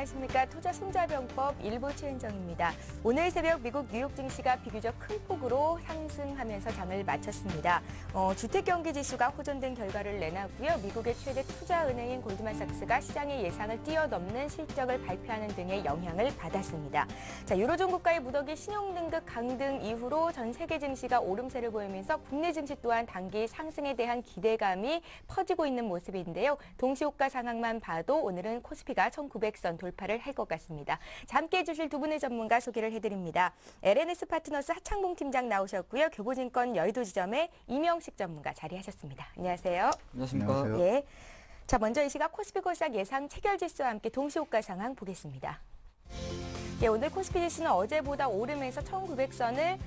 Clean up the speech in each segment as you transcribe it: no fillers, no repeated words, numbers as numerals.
안녕하십니까. 투자 손자병법 일부 최은정입니다. 오늘 새벽 미국 뉴욕 증시가 비교적 큰 폭으로 상승하면서 장을 마쳤습니다. 주택 경기 지수가 호전된 결과를 내놨고요. 미국의 최대 투자은행인 골드만삭스가 시장의 예상을 뛰어넘는 실적을 발표하는 등의 영향을 받았습니다. 자, 유로존 국가의 무더기 신용등급 강등 이후로 전 세계 증시가 오름세를 보이면서 국내 증시 또한 단기 상승에 대한 기대감이 퍼지고 있는 모습인데요. 동시호가 상황만 봐도 오늘은 코스피가 1900선 돌파를 할 것 같습니다. 자, 함께해 주실 두 분의 전문가 소개를 해드립니다. LNS 파트너스 하창봉 팀장 나오셨고요. 교보증권 여의도 지점의 이명식 전문가 자리하셨습니다. 안녕하세요. 안녕하십니까. 안녕하세요. 예. 자, 먼저 이 시각 코스피 코스닥 예상 체결지수와 함께 동시호가 상황 보겠습니다. 예, 오늘 코스피 지수는 어제보다 오르면서 1900선을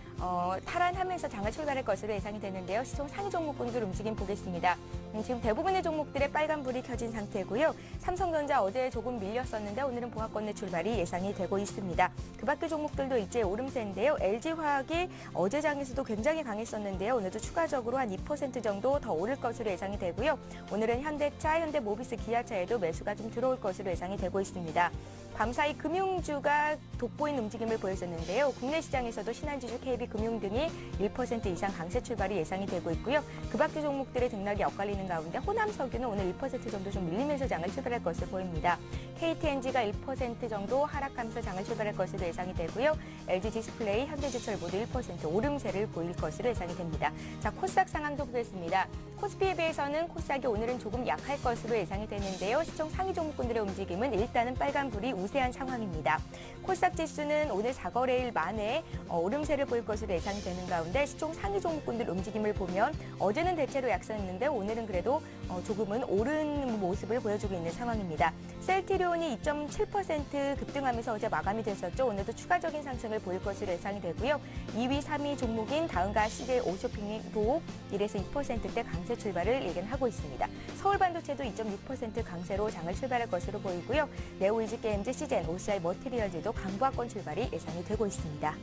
탈환하면서 장을 출발할 것으로 예상이 되는데요. 시총 상위 종목군들 움직임 보겠습니다. 지금 대부분의 종목들의 빨간불이 켜진 상태고요. 삼성전자 어제 조금 밀렸었는데 오늘은 봉합권 내 출발이 예상이 되고 있습니다. 그 밖의 종목들도 일제히 오름세인데요. LG화학이 어제 장에서도 굉장히 강했었는데요. 오늘도 추가적으로 한 2% 정도 더 오를 것으로 예상이 되고요. 오늘은 현대차, 현대모비스, 기아차에도 매수가 좀 들어올 것으로 예상이 되고 있습니다. 밤사이 금융주가 돋보인 움직임을 보였었는데요. 국내 시장에서도 신한지주, KB금융 등이 1% 이상 강세 출발이 예상이 되고 있고요. 그 밖의 종목들의 등락이 엇갈리는 가운데 호남석유는 오늘 1% 정도 좀 밀리면서 장을 출발할 것으로 보입니다. KTNG가 1% 정도 하락하면서 장을 출발할 것으로 예상이 되고요. LG디스플레이, 현대제철 모두 1% 오름세를 보일 것으로 예상이 됩니다. 자, 코스닥 상황도 보겠습니다. 코스피에 비해서는 코스닥이 오늘은 조금 약할 것으로 예상이 되는데요. 시총 상위 종목군들의 움직임은 일단은 빨간불이 우세한 상황입니다. 코스닥 지수는 오늘 4거래일 만에 오름세를 보일 것으로 예상이 되는 가운데 시총 상위 종목군들 움직임을 보면 어제는 대체로 약세였는데 오늘은 그래도 조금은 오른 모습을 보여주고 있는 상황입니다. 셀트리온이 2.7% 급등하면서 어제 마감이 됐었죠. 오늘도 추가적인 상승을 보일 것으로 예상이 되고요. 2위, 3위 종목인 다음과 CJ 오쇼핑도 1에서 2%대 강세 출발을 예견하고 있습니다. 서울반도체도 2.6% 강세로 장을 출발할 것으로 보이고요. 네오이지게임즈, 시젠, OCI 머티리얼즈도 강보합권 출발이 예상이 되고 있습니다.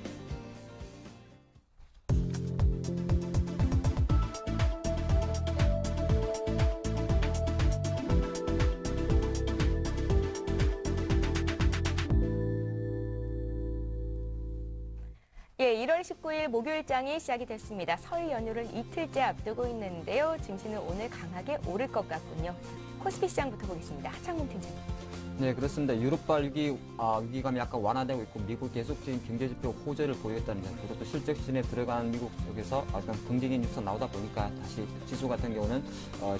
예, 1월 19일 목요일장이 시작이 됐습니다. 설 연휴를 이틀째 앞두고 있는데요. 증시는 오늘 강하게 오를 것 같군요. 코스피 시장부터 보겠습니다. 하창봉 팀장님. 네, 그렇습니다. 유럽발 위기감이 약간 완화되고 있고 미국 계속적인 경제지표 호재를 보이겠다는 점, 그리고 또 실적 시즌에 들어간 미국 쪽에서 약간 긍정적인 뉴스가 나오다 보니까 다시 지수 같은 경우는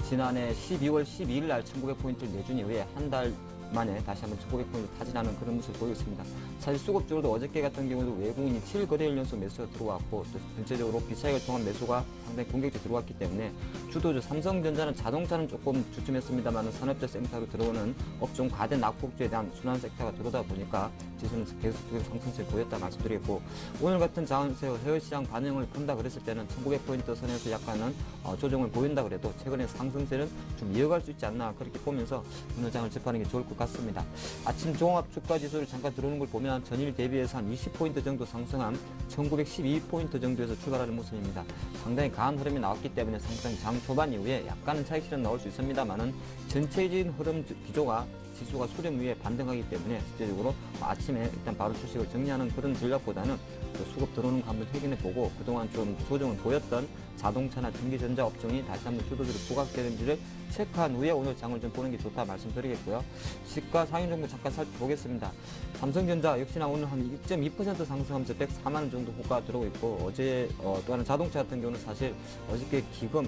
지난해 12월 12일 날 1900포인트를 내준 이후에 한 달 만에 다시 한번 1900포인트 타진하는 그런 모습을 보였습니다. 사실 수급적으로도 어저께 같은 경우도 외국인이 7거래일 연속 매수가 들어왔고 또 전체적으로 비차익을 통한 매수가 상당히 공격적으로 들어왔기 때문에 주도주 삼성전자는 자동차는 조금 주춤했습니다만 산업재 섹터로 들어오는 업종 과대 낙폭주에 대한 순환 섹터가 들어오다 보니까 지수는 계속적인 상승세를 보였다 말씀드리겠고 오늘 같은 장세 해외시장 반영을 본다 그랬을 때는 1900포인트 선에서 약간은 조정을 보인다 그래도 최근에 상승세는 좀 이어갈 수 있지 않나 그렇게 보면서 오늘 장을 접하는 게 좋을 것 같습니다. 아침 종합 주가 지수를 잠깐 들어오는 걸 보면 전일 대비해서 한 20포인트 정도 상승한 1912포인트 정도에서 출발하는 모습입니다. 상당히 강한 흐름이 나왔기 때문에 상당히 장 초반 이후에 약간은 차익 실현 나올 수 있습니다만은 전체적인 흐름 기조가 지수가 수렴 위에 반등하기 때문에 실제적으로 아침에 일단 바로 주식을 정리하는 그런 전략보다는 수급 들어오는 거 한번 확인해보고 그동안 좀 조정을 보였던 자동차나 전기전자 업종이 다시 한번 주도주로 부각되는지를 체크한 후에 오늘 장을 좀 보는 게 좋다 말씀드리겠고요. 시가 상위 종목 잠깐 살펴보겠습니다. 삼성전자 역시나 오늘 한 2.2% 상승하면서 104만 원 정도 호가 들어오고 있고 어제 또 하나 자동차 같은 경우는 사실 어저께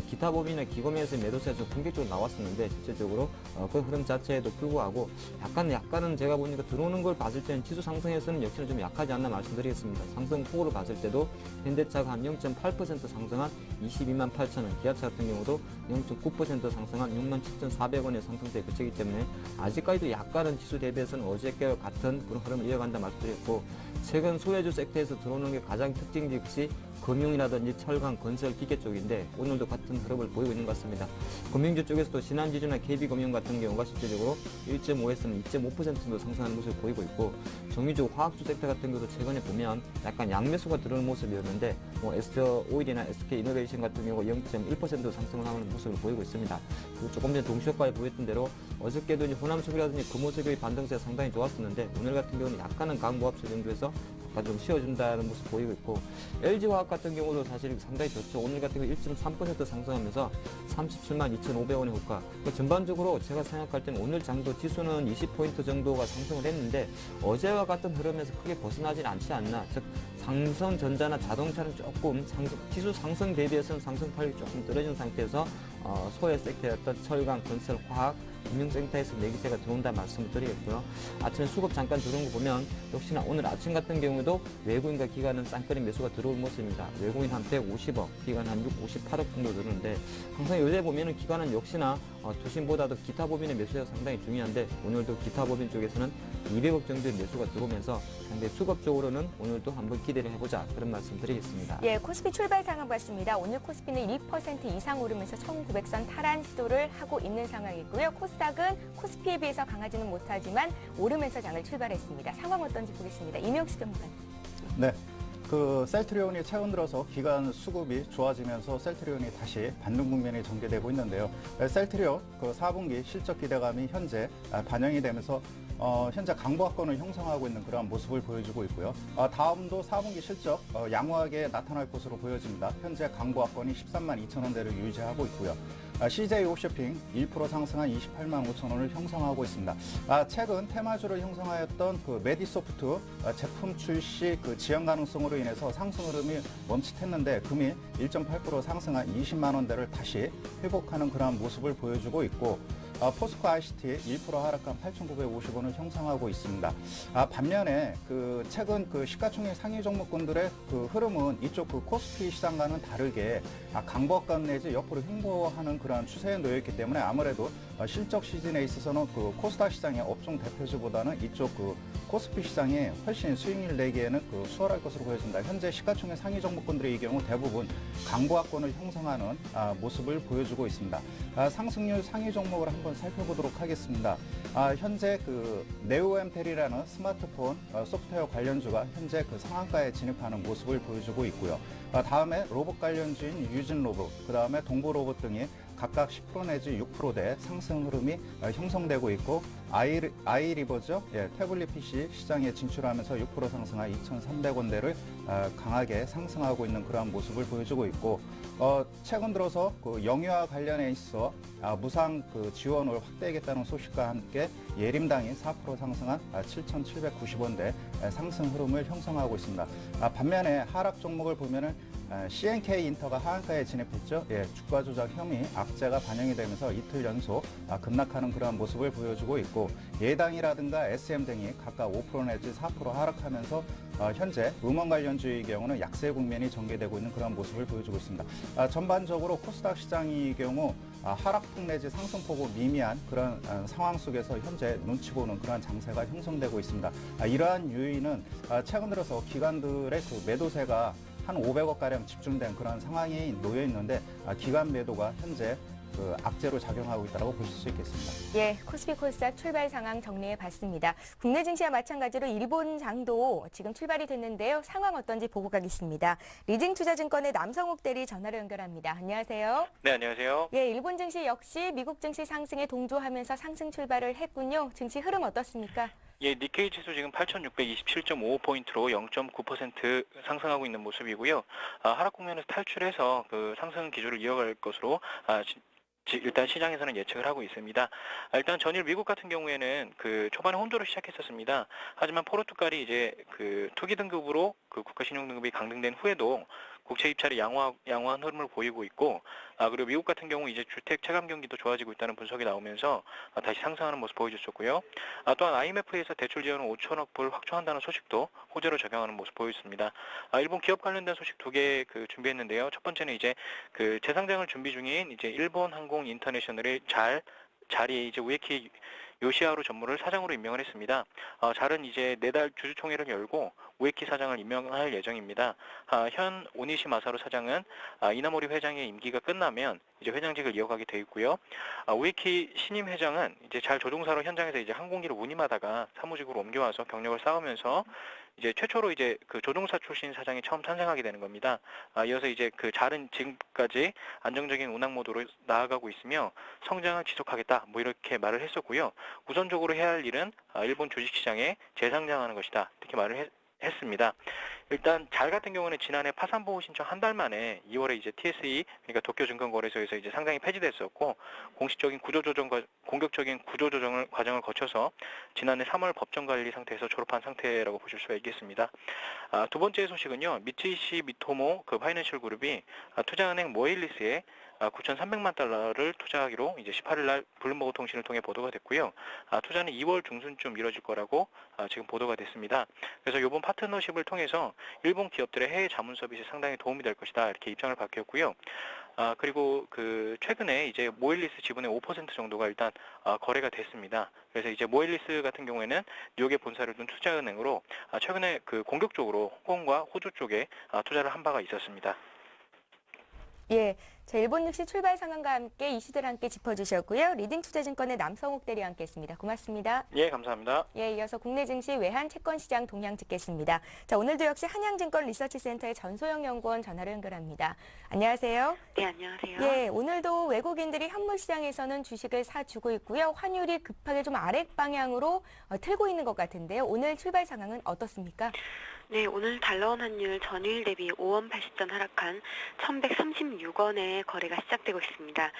기타 법인이나 기금에서 매도세에서 공격적으로 나왔었는데 실질적으로 그 흐름 자체에도 불구하고 약간은 제가 보니까 들어오는 걸 봤을 때는 지수 상승에서는 역시나 좀 약하지 않나 말씀드리겠습니다. 상승 폭으로 봤을 때도 현대차가 한 0.8% 상승한 22만 8천 원, 기아차 같은 경우도 0.9% 상승한 67,400원의 상승세에 그치기 때문에 아직까지도 약간은 지수 대비해서는 어저께와 같은 그런 흐름을 이어간다 말씀드렸고 최근 소외주 섹터에서 들어오는 게 가장 특징 역시 금융이라든지 철강, 건설, 기계 쪽인데 오늘도 같은 흐름을 보이고 있는 것 같습니다. 금융주 쪽에서도 신한지주나 KB금융 같은 경우가 실질적으로 1.5에서는 2.5% 정도 상승하는 모습을 보이고 있고 정유주 화학주 섹터 같은 경우도 최근에 보면 약간 양매수가 들어오는 모습이었는데 에스더오일이나 SK이노베이션 같은 경우 0.1% 상승을 하는 모습을 보이고 있습니다. 그리고 조금 전에 동시효과에 보였던 대로 어저께도 이제 호남석유라든지 금호석유의 반등세가 상당히 좋았었는데 오늘 같은 경우는 약간은 강보합수 정도에서 약간 좀 쉬어준다는 모습 보이고 있고 LG화학 같은 경우도 사실 상당히 좋죠. 오늘 같은 경우 1.3% 상승하면서 37만 2,500원의 호가. 전반적으로 제가 생각할 때는 오늘 장도 지수는 20포인트 정도가 상승을 했는데 어제와 같은 흐름에서 크게 벗어나진 않지 않나. 즉 상승전자나 자동차는 조금 지수 상승 대비해서는 상승폭이 조금 떨어진 상태에서 소외 섹터였던 철강, 건설, 화학, 금융센터에서 내기세가 들어온다 말씀을 드리겠고요. 아침에 수급 잠깐 들어온 거 보면 역시나 오늘 아침 같은 경우도 외국인과 기관은 쌍끌이 매수가 들어올 모습입니다. 외국인 한 150억, 기관 한 58억 정도 들었는데 항상 요새 보면은 기관은 역시나 투신보다도 기타 법인의 매수가 상당히 중요한데 오늘도 기타 법인 쪽에서는 200억 정도의 매수가 들어오면서 상당히 수급적으로는 오늘도 한번 기대를 해보자 그런 말씀 드리겠습니다. 예, 코스피 출발 상황 봤습니다. 오늘 코스피는 1% 이상 오르면서 1900선 탈환 시도를 하고 있는 상황이고요. 코스닥은 코스피에 비해서 강하지는 못하지만 오르면서 장을 출발했습니다. 상황 어떤지 보겠습니다. 임영식 전문가님. 네. 셀트리온이 최근 들어서 기관 수급이 좋아지면서 셀트리온이 다시 반등 국면이 전개되고 있는데요. 셀트리온 4분기 실적 기대감이 현재 반영이 되면서 현재 강보합권을 형성하고 있는 그런 모습을 보여주고 있고요. 다음도 4분기 실적 양호하게 나타날 것으로 보여집니다. 현재 강보합권이 13만 2천 원대를 유지하고 있고요. CJ 홈쇼핑 1% 상승한 28만 5천 원을 형성하고 있습니다. 최근 테마주를 형성하였던 메디소프트 제품 출시 지연 가능성으로 인해서 상승 흐름이 멈칫했는데 금일 1.8% 상승한 20만 원대를 다시 회복하는 그러한 모습을 보여주고 있고 포스코 ICT 1% 하락한 8,950원을 형성하고 있습니다. 반면에 최근 시가총액 상위 종목군들의 흐름은 이쪽 코스피 시장과는 다르게 강보합권 내지 옆으로 횡보하는 그러한 추세에 놓여 있기 때문에 아무래도 실적 시즌에 있어서는 코스닥 시장의 업종 대표주보다는 이쪽 코스피 시장이 훨씬 수익률 내기에는 수월할 것으로 보여집니다. 현재 시가총액 상위 종목군들의 이 경우 대부분 강보합권을 형성하는 모습을 보여주고 있습니다. 상승률 상위 종목을 한번 살펴보도록 하겠습니다. 현재 네오엠텔이라는 스마트폰 소프트웨어 관련주가 현재 상한가에 진입하는 모습을 보여주고 있고요. 다음에 로봇 관련주인 유진로봇, 그 다음에 동보로봇 등이 각각 10% 내지 6%대 상승 흐름이 형성되고 있고 아이리버죠. 태블릿 PC 시장에 진출하면서 6% 상승한 2,300원대를 강하게 상승하고 있는 그러한 모습을 보여주고 있고 최근 들어서 영유아 관련해 있어 무상 지원을 확대하겠다는 소식과 함께 예림당이 4% 상승한 7,790원대 상승 흐름을 형성하고 있습니다. 반면에 하락 종목을 보면은 CNK 인터가 하한가에 진입했죠. 주가 조작 혐의 악재가 반영이 되면서 이틀 연속 급락하는 그러한 모습을 보여주고 있고 예당이라든가 SM 등이 각각 5% 내지 4% 하락하면서 현재 음원 관련주의 경우는 약세 국면이 전개되고 있는 그런 모습을 보여주고 있습니다. 전반적으로 코스닥 시장의 경우 하락폭 내지 상승폭이 미미한 그런 상황 속에서 현재 눈치 보는 그런 장세가 형성되고 있습니다. 이러한 요인은 최근 들어서 기관들의 매도세가 한 500억가량 집중된 그런 상황이 놓여 있는데 기관 매도가 현재 악재로 작용하고 있다고 보실 수 있겠습니다. 예, 코스피 코스닥 출발 상황 정리해 봤습니다. 국내 증시와 마찬가지로 일본 장도 지금 출발이 됐는데요. 상황 어떤지 보고 가겠습니다. 리징투자증권의 남성욱 대리 전화로 연결합니다. 안녕하세요. 네, 안녕하세요. 예, 일본 증시 역시 미국 증시 상승에 동조하면서 상승 출발을 했군요. 증시 흐름 어떻습니까? 예, 니케이 지수 지금 8,627.55포인트로 0.9% 상승하고 있는 모습이고요. 하락 국면에서 탈출해서 상승 기조를 이어갈 것으로 일단 시장에서는 예측을 하고 있습니다. 일단 전일 미국 같은 경우에는 초반에 혼조로 시작했었습니다. 하지만 포르투갈이 이제 투기 등급으로 국가 신용 등급이 강등된 후에도 국채 입찰이 양호한 흐름을 보이고 있고, 그리고 미국 같은 경우 이제 주택 체감 경기도 좋아지고 있다는 분석이 나오면서 다시 상승하는 모습 보여줬었고요. 또한 IMF에서 대출 지원을 5천억 불 확충한다는 소식도 호재로 적용하는 모습 보여줬습니다. 일본 기업 관련된 소식 두 개 준비했는데요. 첫 번째는 이제 재상장을 준비 중인 이제 일본 항공 인터내셔널이 잘 자리에 이제 우에키 요시하루 전무를 사장으로 임명을 했습니다. 잘은 이제 내달 주주총회를 열고 우에키 사장을 임명할 예정입니다. 현 오니시 마사루 사장은 이나모리 회장의 임기가 끝나면 이제 회장직을 이어가게 돼 있고요. 우에키 신임 회장은 이제 잘 조종사로 현장에서 이제 항공기를 운임하다가 사무직으로 옮겨와서 경력을 쌓으면서 이제 최초로 이제 그 조종사 출신 사장이 처음 탄생하게 되는 겁니다. 이어서 이제 그 잘은 지금까지 안정적인 운항 모드로 나아가고 있으며 성장을 지속하겠다 뭐 이렇게 말을 했었고요. 우선적으로 해야 할 일은 일본 주식시장에 재상장하는 것이다 이렇게 말을 했습니다. 일단 잘 같은 경우는 지난해 파산 보호 신청 한 달 만에 2월에 이제 TSE 그러니까 도쿄증권거래소에서 이제 상장이 폐지됐었고 공식적인 공격적인 구조조정 과정을 거쳐서 지난해 3월 법정관리 상태에서 졸업한 상태라고 보실 수가 있겠습니다. 두 번째 소식은요. 미츠이시 미토모 그 파이낸셜 그룹이 투자은행 모에일리스에 9,300만 달러를 투자하기로 이제 18일 날 블룸버그 통신을 통해 보도가 됐고요. 투자는 2월 중순쯤 이뤄질 거라고 지금 보도가 됐습니다. 그래서 이번 파트너십을 통해서 일본 기업들의 해외 자문 서비스에 상당히 도움이 될 것이다 이렇게 입장을 밝혔고요. 그리고 그 최근에 이제 모일리스 지분의 5% 정도가 일단 거래가 됐습니다. 그래서 이제 모일리스 같은 경우에는 뉴욕에 본사를 둔 투자은행으로 최근에 그 공격적으로 홍콩과 호주 쪽에 투자를 한 바가 있었습니다. 예, 자, 일본 증시 출발 상황과 함께 이슈들 함께 짚어주셨고요. 리딩투자증권의 남성욱 대리와 함께했습니다. 고맙습니다. 예, 감사합니다. 예, 이어서 국내 증시 외환 채권 시장 동향 듣겠습니다. 자, 오늘도 역시 한양증권 리서치센터의 전소영 연구원 전화로 연결합니다. 안녕하세요. 네, 안녕하세요. 예, 오늘도 외국인들이 현물 시장에서는 주식을 사주고 있고요. 환율이 급하게 좀 아랫 방향으로 틀고 있는 것 같은데요. 오늘 출발 상황은 어떻습니까? 네, 오늘 달러원 환율 전일 대비 5원 80전 하락한 1,136원에 거래가 시작되고 있습니다.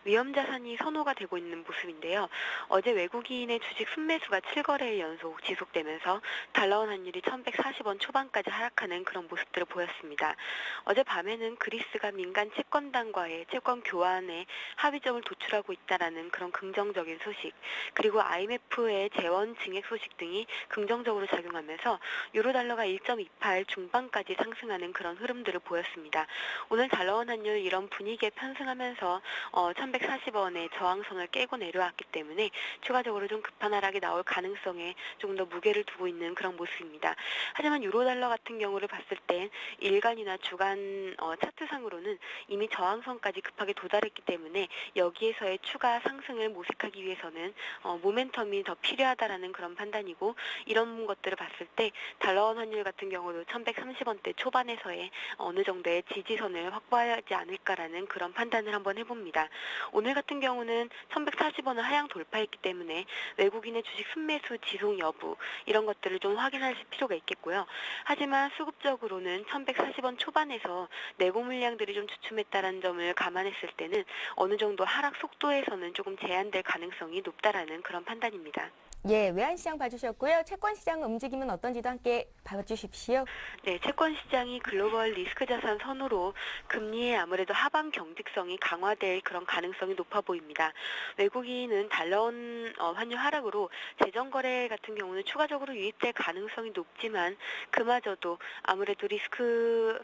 위험자산이 선호가 되고 있는 모습인데요. 어제 외국인의 주식 순매수가 7거래일 연속 지속되면서 달러원 환율이 1,140원 초반까지 하락하는 그런 모습들을 보였습니다. 어제 밤에는 그리스가 민간 채권단과의 채권 교환에 합의점을 도출하고 있다라는 그런 긍정적인 소식, 그리고 IMF의 재원 증액 소식 등이 긍정적으로 작용하면서 유로달러가 1.28 중반까지 상승하는 그런 흐름들을 보였습니다. 오늘 달러원 환율 이런 분위기에 편승하면서 1,140원의 저항선을 깨고 내려왔기 때문에 추가적으로 좀 급한 하락이 나올 가능성에 조금 더 무게를 두고 있는 그런 모습입니다. 하지만 유로달러 같은 경우를 봤을 땐 일간이나 주간 차트상으로는 이미 저항선까지 급하게 도달했기 때문에 여기에서의 추가 상승을 모색하기 위해서는 모멘텀이 더 필요하다라는 그런 판단이고, 이런 것들을 봤을 때 달러원 환율 같은 경우도 1,130원대 초반에서의 어느 정도의 지지선을 확보하지 않을까라는 그런 판단을 한번 해봅니다. 오늘 같은 경우는 1,140원을 하향 돌파했기 때문에 외국인의 주식 순매수 지속 여부 이런 것들을 좀 확인할 필요가 있겠고요. 하지만 수급적으로는 1,140원 초반에서 내고 물량들이 좀 주춤했다는 점을 감안했을 때는 어느 정도 하락 속도에서는 조금 제한될 가능성이 높다라는 그런 판단입니다. 예, 외환시장 봐주셨고요. 채권시장 움직임은 어떤지도 함께 봐주십시오. 네, 채권시장이 글로벌 리스크 자산 선호로 금리의 아무래도 하방 경직성이 강화될 그런 가능성이 높아 보입니다. 외국인은 달러원 환율 하락으로 재정거래 같은 경우는 추가적으로 유입될 가능성이 높지만 그마저도 아무래도 리스크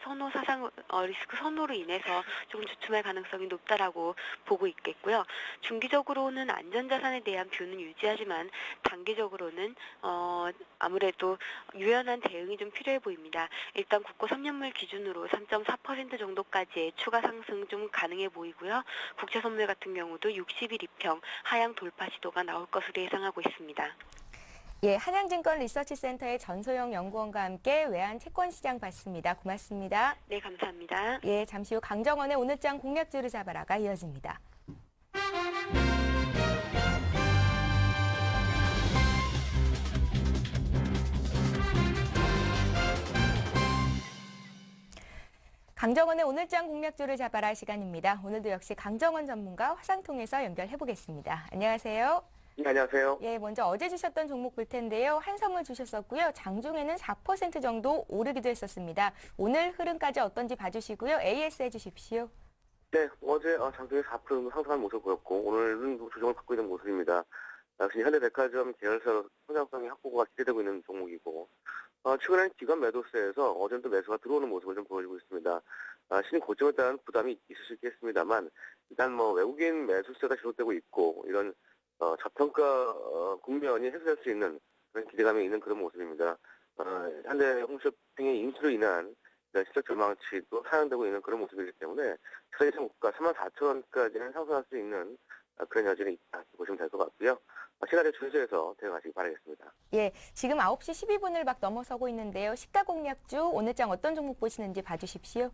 선호로 인해서 조금 주춤할 가능성이 높다라고 보고 있겠고요. 중기적으로는 안전자산에 대한 뷰는 유지하지만 단기적으로는 아무래도 유연한 대응이 좀 필요해 보입니다. 일단 국고 3년물 기준으로 3.4% 정도까지의 추가 상승 좀 가능해 보이고요. 국채 선물 같은 경우도 60일 이평 하향 돌파 시도가 나올 것으로 예상하고 있습니다. 예, 한양증권 리서치센터의 전소영 연구원과 함께 외환 채권시장 봤습니다. 고맙습니다. 네, 감사합니다. 예, 잠시 후 강정원의 오늘장 공략주를 잡아라가 이어집니다. 강정원의 오늘장 공략주를 잡아라 시간입니다. 오늘도 역시 강정원 전문가 화상 통해서 연결해 보겠습니다. 안녕하세요. 네, 안녕하세요. 예, 먼저 어제 주셨던 종목 볼 텐데요. 한 선물 주셨었고요. 장중에는 4% 정도 오르기도 했었습니다. 오늘 흐름까지 어떤지 봐주시고요. AS 해주십시오. 네, 어제 장중에 4% 상승한 모습을 보였고 오늘은 조정을 받고 있는 모습입니다. 역시 현대백화점 계열사로 성장성이 확보가 기대되고 있는 종목이고 최근에는 기관 매도세에서 어제는 또 매수가 들어오는 모습을 좀 보여주고 있습니다. 신고점에 따른 부담이 있으시겠습니다만 일단 외국인 매수세가 지속되고 있고 이런 저평가 국면이 해소될 수 있는 그런 기대감이 있는 그런 모습입니다. 현대 홈쇼핑의 인수로 인한 시장 전망치도 상향되고 있는 그런 모습이기 때문에 최저시장 고가 34,000원까지는 상승할 수 있는 그런 여지는 있다 보시면 될 것 같고요. 시간의 준수해서 대응하시기 바라겠습니다. 예, 지금 9시 12분을 막 넘어서고 있는데요. 시가 공략주 오늘장 어떤 종목 보시는지 봐주십시오.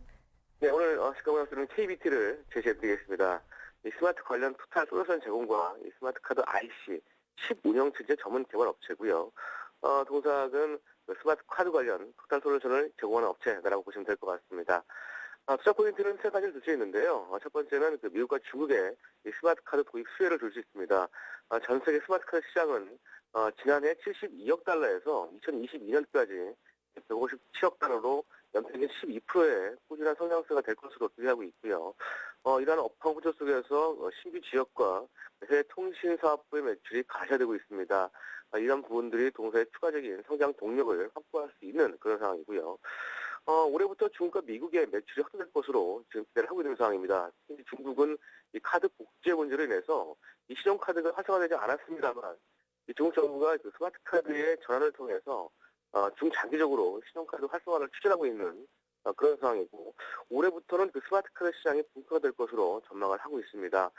네, 오늘 시가 공략주는 KBT를 제시해드리겠습니다. 이 스마트 관련 토탈 솔루션 제공과 이 스마트 카드 IC 10운영 체제 전문 개발 업체고요. 동사는 그 스마트 카드 관련 토탈 솔루션을 제공하는 업체라고 보시면 될 것 같습니다. 투자 포인트는 세 가지를 줄 수 있는데요. 첫 번째는 그 미국과 중국의 이 스마트 카드 도입 수혜를 줄 수 있습니다. 전 세계 스마트 카드 시장은 지난해 72억 달러에서 2022년까지 157억 달러로 연평균 12%의 꾸준한 성장세가 될 것으로 기대하고 있고요. 이러한 업황 구조 속에서 신규 지역과 해외 통신 사업부의 매출이 가시화되고 있습니다. 이런 부분들이 동사의 추가적인 성장 동력을 확보할 수 있는 그런 상황이고요. 올해부터 중국과 미국의 매출이 확대될 것으로 지금 기대를 하고 있는 상황입니다. 특히 중국은 이 카드 복제 문제로 인해서 이 신용카드가 활성화되지 않았습니다만 이 중국 정부가 그 스마트 카드의 전환을 통해서 중장기적으로 신용카드 활성화를 추진하고 있는 그런 상황이고 올해부터는 그 스마트 카드 시장이 본격화될 것으로 전망을 하고 있습니다.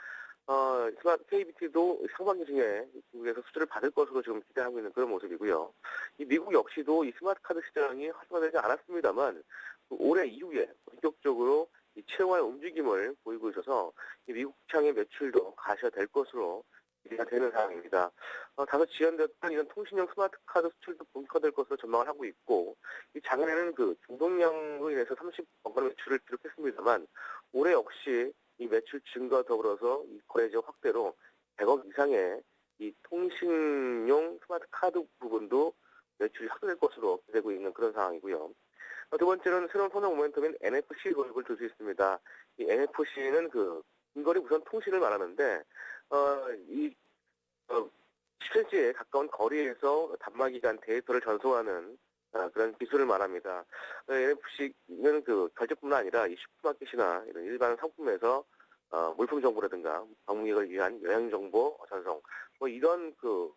스마트 KBT도 상반기 중에 중국에서 수주를 받을 것으로 지금 기대하고 있는 그런 모습이고요. 이 미국 역시도 이 스마트 카드 시장이 활성화되지 않았습니다만 올해 이후에 본격적으로 이 채용할 움직임을 보이고 있어서 이 미국 시장의 매출도 가시화될 것으로 기대가 되는 상황입니다. 다소 지연됐던 이런 통신형 스마트 카드 수출도 본격화될 것으로 전망을 하고 있고, 이 작년에는 그 중동량으로 인해서 30억 원 매출을 기록했습니다만, 올해 역시 이 매출 증가 더불어서 이 거래 지역 확대로 100억 이상의 이 통신용 스마트 카드 부분도 매출이 확대될 것으로 기대되고 있는 그런 상황이고요. 두 번째는 새로운 성장 모멘텀인 NFC 도입을 줄 수 있습니다. 이 NFC는 그 근거리 무선 통신을 말하는데, 10cm에 가까운 거리에서 단말기 간 데이터를 전송하는 그런 기술을 말합니다. NFC는 그 결제뿐만 아니라 이 슈퍼마켓이나 이런 일반 상품에서 물품 정보라든가 방문객을 위한 여행 정보 전송, 뭐 이런 그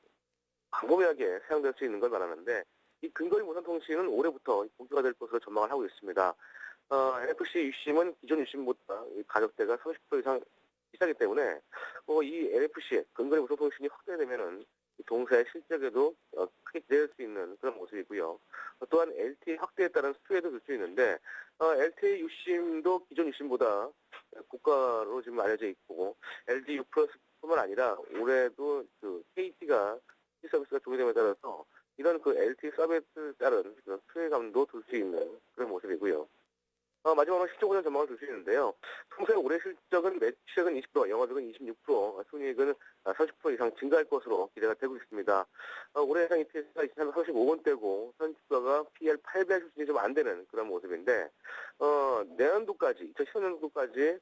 광범위하게 사용될 수 있는 걸 말하는데, 이 근거리 무선 통신은 올해부터 본격화될 것으로 전망을 하고 있습니다. NFC 유심은 기존 유심보다 가격대가 30% 이상 비싸기 때문에 이 NFC 근거리 무선 통신이 확대되면은 동사의 실적에도 크게 기대할 수 있는 그런 모습이고요. 또한 LTE 확대에 따른 수혜도 줄 수 있는데 LTE 유심도 기존 유심보다 고가로 지금 알려져 있고 LTE U 플러스뿐만 아니라 올해도 그 KT가 서비스가 종료됨에 따라서 이런 그 LTE 서비스에 따른 그런 수혜감도 둘 수 있는 그런 모습이고요. 마지막으로 실적 보전 전망을 줄 수 있는데요. 통사의 올해 실적은 매출액은 20%, 영업이익은 26%, 순이익은 30% 이상 증가할 것으로 기대가 되고 있습니다. 올해 예상 EPS가 35원대고 현주가가 PL 8배 수준이 좀 안 되는 그런 모습인데 내년도까지 2015년도까지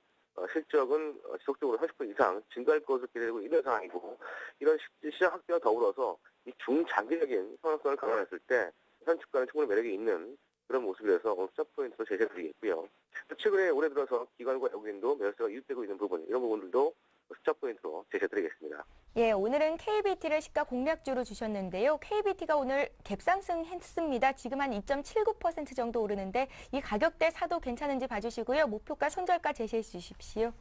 실적은 지속적으로 30% 이상 증가할 것으로 기대되고 있는 상황이고 이런 시장 확대와 더불어서 이 중장기적인 성장성을 강화했을 때 현주가는 충분히 매력이 있는 그런 모습이라서 오늘 투자 포인트로 제시해드리겠고요. 최근에 올해 들어서 기관과 외국인도 매수세가 유입되고 있는 부분, 이런 부분들도 투자 포인트로 제시해드리겠습니다. 예, 오늘은 KBT를 시가 공략주로 주셨는데요. KBT가 오늘 갭상승했습니다. 지금 한 2.79% 정도 오르는데 이 가격대 사도 괜찮은지 봐주시고요. 목표가 손절가 제시해 주십시오.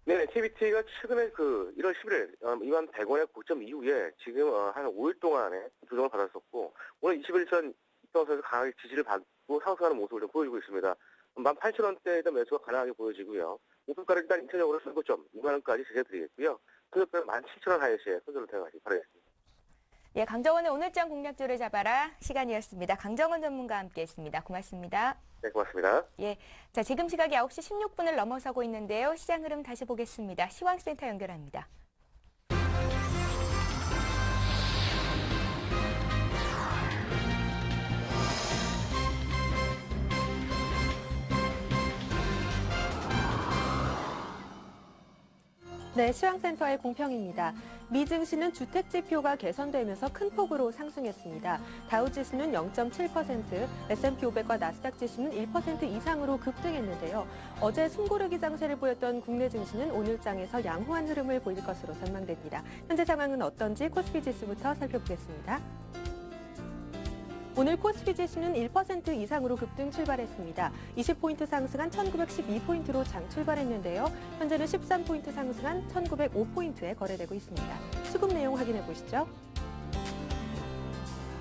네, KBT가 최근에 그 1월 11일 21,100원의 고점 이후에 지금 한 5일 동안에 조정을 받았었고 오늘 20일 전 입장에서 강하게 지지를 받고 상승하는 모습을 좀 보여주고 있습니다. 18,000원대에 매수가 가능하게 보여지고요. 목표가를 일단 인체적으로 최고점 2만원까지 제시해드리겠고요. 손절가는 17,000원 하이시에 손절로 대응하시기 바라겠습니다. 예, 강정원의 오늘장 공략주를 잡아라 시간이었습니다. 강정원 전문가와 함께했습니다. 고맙습니다. 네, 고맙습니다. 예, 자 지금 시각이 9시 16분을 넘어서고 있는데요. 시장 흐름 다시 보겠습니다. 시황센터 연결합니다. 네, 시황센터의 공평입니다. 미 증시는 주택 지표가 개선되면서 큰 폭으로 상승했습니다. 다우지수는 0.7%, S&P 500과 나스닥 지수는 1% 이상으로 급등했는데요. 어제 숨고르기 장세를 보였던 국내 증시는 오늘 장에서 양호한 흐름을 보일 것으로 전망됩니다. 현재 상황은 어떤지 코스피 지수부터 살펴보겠습니다. 오늘 코스피 지수는 1% 이상으로 급등 출발했습니다. 20포인트 상승한 1912포인트로 장 출발했는데요. 현재는 13포인트 상승한 1905포인트에 거래되고 있습니다. 수급 내용 확인해 보시죠.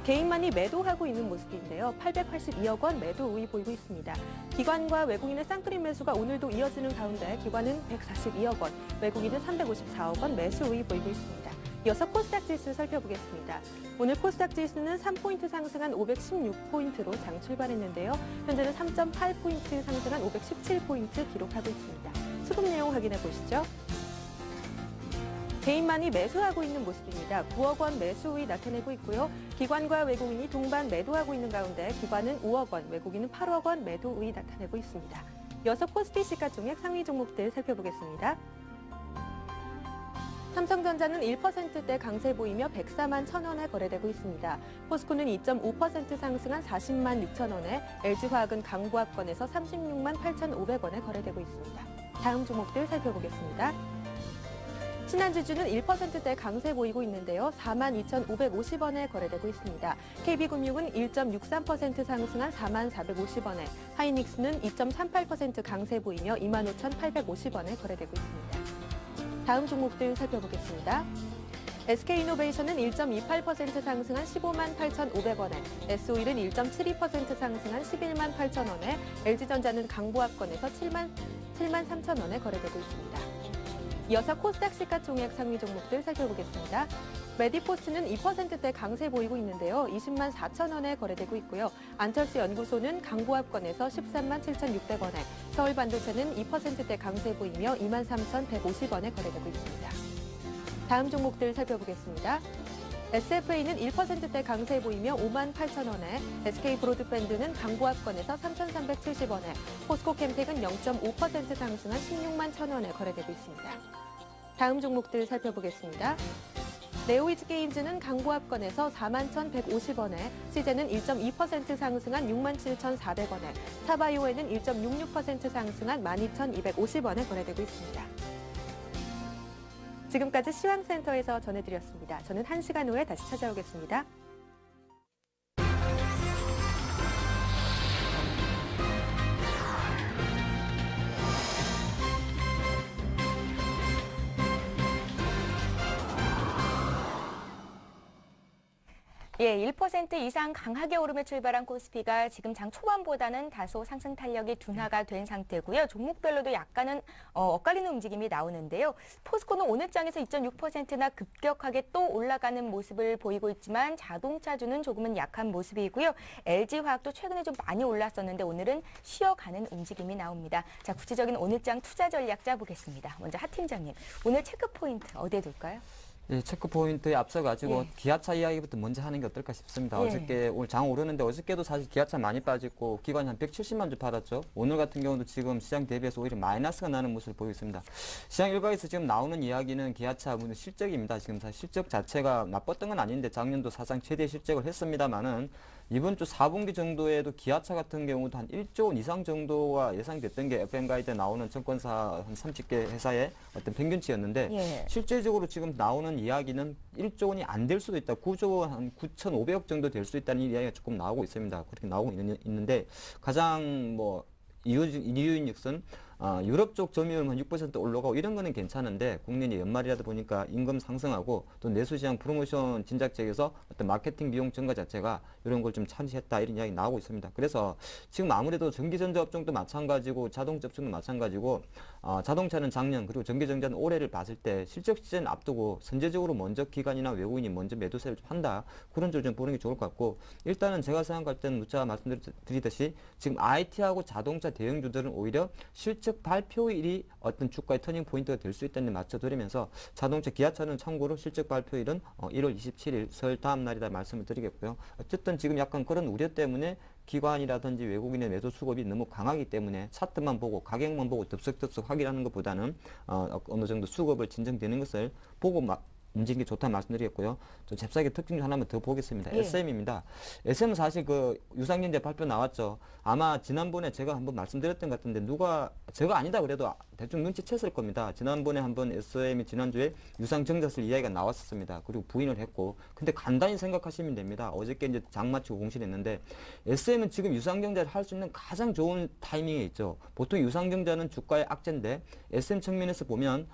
개인만이 매도하고 있는 모습인데요. 882억 원 매도 우위 보이고 있습니다. 기관과 외국인의 쌍끌림 매수가 오늘도 이어지는 가운데 기관은 142억 원, 외국인은 354억 원 매수 우위 보이고 있습니다. 이어서 코스닥 지수 살펴보겠습니다. 오늘 코스닥 지수는 3포인트 상승한 516포인트로 장 출발했는데요. 현재는 3.8포인트 상승한 517포인트 기록하고 있습니다. 수급 내용 확인해 보시죠. 개인만이 매수하고 있는 모습입니다. 9억 원 매수 우위 나타내고 있고요. 기관과 외국인이 동반 매도하고 있는 가운데 기관은 5억 원, 외국인은 8억 원 매도 우위 나타내고 있습니다. 이어서 코스피 시가총액 상위 종목들 살펴보겠습니다. 삼성전자는 1%대 강세 보이며 104만 1,000원에 거래되고 있습니다. 포스코는 2.5% 상승한 40만 6천원에, LG화학은 강보합권에서 36만 8,500원에 거래되고 있습니다. 다음 종목들 살펴보겠습니다. 신한주주는 1%대 강세 보이고 있는데요. 4만 2,550원에 거래되고 있습니다. KB금융은 1.63% 상승한 4만 450원에, 하이닉스는 2.38% 강세 보이며 25,850원에 거래되고 있습니다. 다음 종목들 살펴보겠습니다. SK이노베이션은 1.28% 상승한 15만 8,500원에, S-오일은 1.72% 상승한 11만 8천원에, LG전자는 강보합권에서 7만 3천원에 거래되고 있습니다. 이어서 코스닥 시가총액 상위 종목들 살펴보겠습니다. 메디포스는 2%대 강세 보이고 있는데요. 20만 4천원에 거래되고 있고요. 안철수 연구소는 강보합권에서 13만 7,600원에, 서울반도체는 2%대 강세 보이며 2만 3,150원에 거래되고 있습니다. 다음 종목들 살펴보겠습니다. SFA는 1%대 강세 보이며 5만 8천원에, SK브로드밴드는 강보합권에서 3,370원에, 포스코캠텍은 0.5% 상승한 16만 1,000원에 거래되고 있습니다. 다음 종목들 살펴보겠습니다. 네오이즈게임즈는 강보합권에서 4만 1,150원에, 시제는 1.2% 상승한 6만 7,400원에, 차바이오에는 1.66% 상승한 12,250원에 거래되고 있습니다. 지금까지 시황센터에서 전해드렸습니다. 저는 1시간 후에 다시 찾아오겠습니다. 예, 1% 이상 강하게 오르며 출발한 코스피가 지금 장 초반보다는 다소 상승 탄력이 둔화가 된 상태고요. 종목별로도 약간은 엇갈리는 움직임이 나오는데요. 포스코는 오늘 장에서 2.6%나 급격하게 또 올라가는 모습을 보이고 있지만 자동차주는 조금은 약한 모습이고요. LG화학도 최근에 좀 많이 올랐었는데 오늘은 쉬어가는 움직임이 나옵니다. 자, 구체적인 오늘 장 투자 전략 짜보겠습니다. 먼저 하 팀장님, 오늘 체크 포인트 어디에 둘까요? 예, 체크 포인트에 앞서가지고 예. 기아차 이야기부터 먼저 하는 게 어떨까 싶습니다. 예. 어저께 오늘 장 오르는데 어저께도 사실 기아차 많이 빠졌고 기관이 한 170만 주 팔았죠. 오늘 같은 경우도 지금 시장 대비해서 오히려 마이너스가 나는 모습을 보이고 있습니다. 시장 일각에서 지금 나오는 이야기는 기아차 실적입니다. 지금 사실 실적 자체가 나빴던 건 아닌데 작년도 사상 최대 실적을 했습니다만은 이번 주 4분기 정도에도 기아차 같은 경우도 한 1조 원 이상 정도가 예상됐던 게 FM 가이드에 나오는 증권사 한 30개 회사의 어떤 평균치였는데 예. 실제적으로 지금 나오는 이야기는 1조 원이 안 될 수도 있다. 9조 원 한 9,500억 정도 될 수 있다는 이야기가 조금 나오고 있습니다. 그렇게 나오고 있는데 가장 뭐 이유인 역선 유럽 쪽 점유율 한 6% 올라가고 이런 거는 괜찮은데 국내는 연말이라다 보니까 임금 상승하고 또 내수시장 프로모션 진작책에서 어떤 마케팅 비용 증가 자체가 이런 걸 좀 차지했다 이런 이야기 나오고 있습니다. 그래서 지금 아무래도 전기전자 업종도 마찬가지고 자동차 업종도 마찬가지고 자동차는 작년 그리고 전기전자는 올해를 봤을 때 실적 시즌 앞두고 선제적으로 먼저 기관이나 외국인이 먼저 매도세를 좀 한다. 그런 쪽을 좀 보는 게 좋을 것 같고 일단은 제가 생각할 때는 누차 말씀드리듯이 지금 IT하고 자동차 대형주들은 오히려 실적 발표일이 어떤 주가의 터닝 포인트가 될 수 있다는 데 맞춰드리면서 자동차 기아차는 참고로 실적 발표일은 1월 27일 설 다음 날이다 말씀을 드리겠고요. 어쨌든 지금 약간 그런 우려 때문에 기관이라든지 외국인의 매도 수급이 너무 강하기 때문에 차트만 보고 가격만 보고 덥석덥석 확인하는 것보다는 어느 정도 수급을 진정되는 것을 보고 움직이는 게 좋다는 말씀드리겠고요. 또 잽싸게 특징 중 하나만 더 보겠습니다. 예. SM입니다. SM은 사실 그 유상경제 발표 나왔죠. 아마 지난번에 제가 한번 말씀드렸던 것 같은데 제가 아니다 그래도 대충 눈치챘을 겁니다. 지난번에 한번 SM이 지난주에 유상증자설 이야기가 나왔었습니다. 그리고 부인을 했고, 근데 간단히 생각하시면 됩니다. 어저께 이제 장 마치고 공시했는데 SM은 지금 유상증자를 할 수 있는 가장 좋은 타이밍에 있죠. 보통 유상증자는 주가의 악재인데 SM 측면에서 보면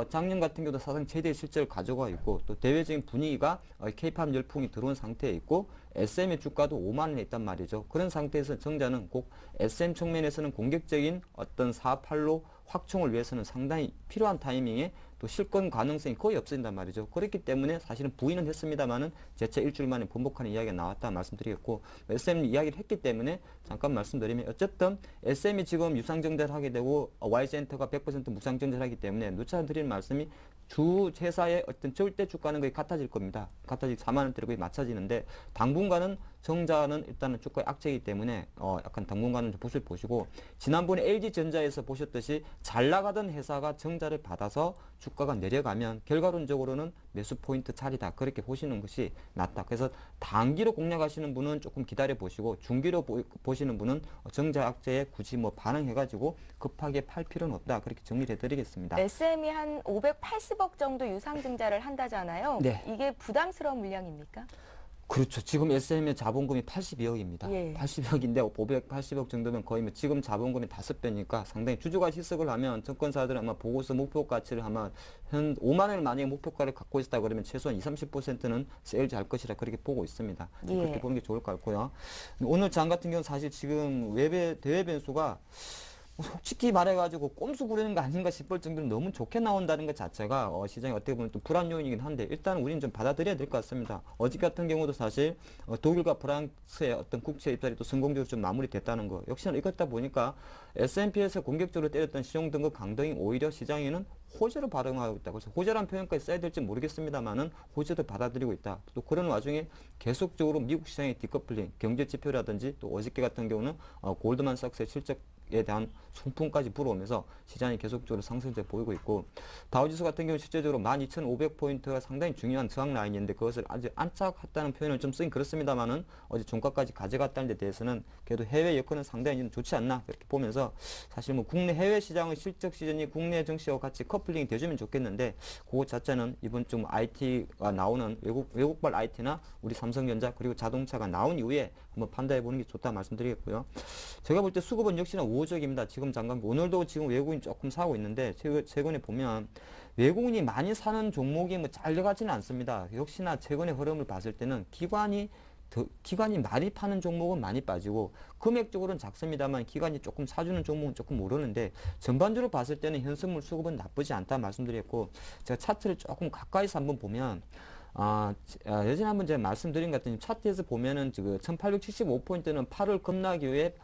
작년 같은 경우도 사상 최대의 실적을 가져가 있고 또 대외적인 분위기가 K-팝 열풍이 들어온 상태에 있고 SM의 주가도 5만 원에 있단 말이죠. 그런 상태에서 정자는 꼭 SM 측면에서는 공격적인 어떤 사업활로 확충을 위해서는 상당히 필요한 타이밍에 또 실권 가능성이 거의 없어진단 말이죠. 그렇기 때문에 사실은 부인은 했습니다만은 재차 일주일 만에 번복하는 이야기가 나왔다 말씀드리겠고, SM 이야기를 했기 때문에 잠깐 말씀드리면 어쨌든 SM이 지금 유상증자를 하게 되고 Y센터가 100% 무상증자를 하기 때문에 누차 드리는 말씀이 주 회사의 어떤 절대 주가는 거의 같아질 겁니다. 같아지고 4만 원대로 거의 맞춰지는데 당분간은 정자는 일단은 주가의 악재이기 때문에 약간 당분간은 보실 보시고, 지난번에 LG전자에서 보셨듯이 잘 나가던 회사가 정자를 받아서 주가가 내려가면 결과론적으로는 매수 포인트 차리다, 그렇게 보시는 것이 낫다. 그래서 단기로 공략하시는 분은 조금 기다려 보시고 중기로 보시는 분은 정자 악재에 굳이 뭐 반응해가지고 급하게 팔 필요는 없다, 그렇게 정리를 해드리겠습니다. SM이 한 580억 정도 유상증자를 한다잖아요. 네. 이게 부담스러운 물량입니까? 그렇죠. 지금 SM의 자본금이 82억입니다. 예. 82억인데 580억 정도면 거의 뭐 지금 자본금이 5배니까 상당히 주주가 실석을 하면 증권사들은 아마 보고서 목표 가치를 아마 한 5만 원을 만약에 목표가를 갖고 있다 그러면 최소한 20~30%는 세일즈 할 것이라 그렇게 보고 있습니다. 예. 그렇게 보는 게 좋을 것 같고요. 오늘 장 같은 경우는 사실 지금 대외 변수가 솔직히 말해가지고 꼼수 부리는 거 아닌가 싶을 정도로 너무 좋게 나온다는 것 자체가 시장이 어떻게 보면 또 불안 요인이긴 한데 일단 우리는 좀 받아들여야 될 것 같습니다. 어저께 같은 경우도 사실 독일과 프랑스의 어떤 국채 입찰이 또 성공적으로 좀 마무리됐다는 거, 역시나 이것다 보니까 S&P에서 공격적으로 때렸던 신용 등급 강등이 오히려 시장에는 호재로 반응하고 있다. 그래서 호재란 표현까지 써야 될지 모르겠습니다만은 호재도 받아들이고 있다. 또 그런 와중에 계속적으로 미국 시장의 디커플링, 경제 지표라든지 또 어저께 같은 경우는 골드만삭스의 실적에 대한 손풍까지 불어오면서 시장이 계속적으로 상승세 보이고 있고, 다우지수 같은 경우 실제적으로 12,500포인트가 상당히 중요한 저항 라인인데 그것을 아직 안착했다는 표현을 좀 쓰긴 그렇습니다만은 어제 종가까지 가져갔다는 데 대해서는 그래도 해외 여건은 상당히 좋지 않나 그렇게 보면서, 사실 뭐 국내 해외 시장의 실적 시즌이 국내 증시와 같이 커플링이 돼주면 좋겠는데 그것 자체는 이번 좀 IT가 나오는 외국발 IT나 우리 삼성전자 그리고 자동차가 나온 이후에 한번 판단해 보는 게 좋다 말씀드리겠고요. 제가 볼 때 수급은 역시나 우호적입니다. 지금 잠깐 오늘도 지금 외국인 조금 사고 있는데 최근에 보면 외국인이 많이 사는 종목이 뭐 잘 들어가지는 않습니다. 역시나 최근의 흐름을 봤을 때는 기관이 많이 파는 종목은 많이 빠지고 금액적으로는 작습니다만 기관이 조금 사주는 종목은 조금 오르는데 전반적으로 봤을 때는 현선물 수급은 나쁘지 않다 말씀드렸고, 제가 차트를 조금 가까이서 한번 보면 예전에 한번 제가 말씀드린 것 같은 차트에서 보면은 지금 1875포인트는 8월 급락이 후에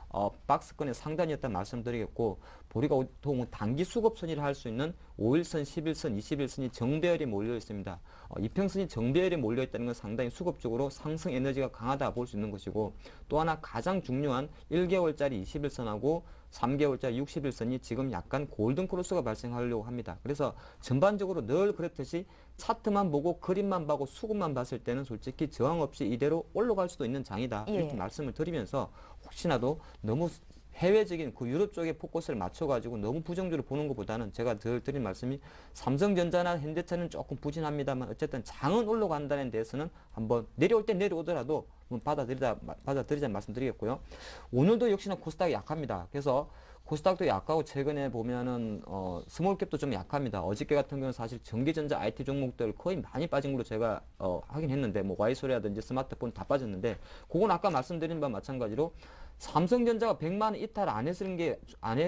박스권의 상단이었다 말씀드리겠고, 우리가 보통 단기 수급선이라 할 수 있는 5일선, 11선, 21선이 정배열이 몰려 있습니다. 이평선이 정배열이 몰려 있다는 건 상당히 수급적으로 상승 에너지가 강하다 볼 수 있는 것이고, 또 하나 가장 중요한 1개월짜리 21선하고 3개월짜리 60일선이 지금 약간 골든 크로스가 발생하려고 합니다. 그래서 전반적으로 늘 그렇듯이 차트만 보고 그림만 보고 수급만 봤을 때는 솔직히 저항 없이 이대로 올라갈 수도 있는 장이다. 이렇게 말씀을 드리면서 혹시나도 너무 해외적인 그 유럽 쪽에 포커스를 맞춰가지고 너무 부정적으로 보는 것보다는 제가 드린 말씀이 삼성전자나 현대차는 조금 부진합니다만 어쨌든 장은 올라간다는 데에서는 한번 내려올 때 내려오더라도 받아들이자 말씀드리겠고요. 오늘도 역시나 코스닥이 약합니다. 그래서 코스닥도 약하고 최근에 보면은 스몰캡도 좀 약합니다. 어저께 같은 경우는 사실 전기전자 IT 종목들 거의 많이 빠진 걸로 제가 하긴 했는데 뭐 와이소리라든지 스마트폰 다 빠졌는데 그건 아까 말씀드린 바와 마찬가지로 삼성전자가 100만 원 이탈 안 했는 게 안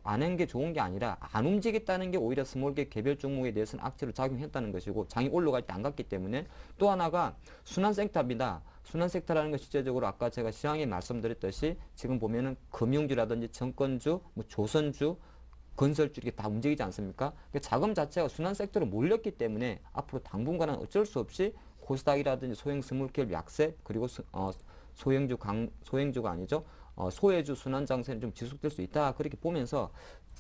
한 게 좋은 게 아니라 안 움직였다는 게 오히려 스몰캡 개별 종목에 대해서는 악재로 작용했다는 것이고, 장이 올라갈 때 안 갔기 때문에. 또 하나가 순환 섹터입니다. 순환 섹터라는 건 실제적으로 아까 제가 시황에 말씀드렸듯이 지금 보면은 금융주라든지 정권주, 뭐 조선주, 건설주 이렇게 다 움직이지 않습니까? 그 자금 자체가 순환 섹터로 몰렸기 때문에 앞으로 당분간은 어쩔 수 없이 코스닥이라든지 소형 스몰캡 약세 그리고 소행주가 아니죠. 소외주 순환 장세는 좀 지속될 수 있다. 그렇게 보면서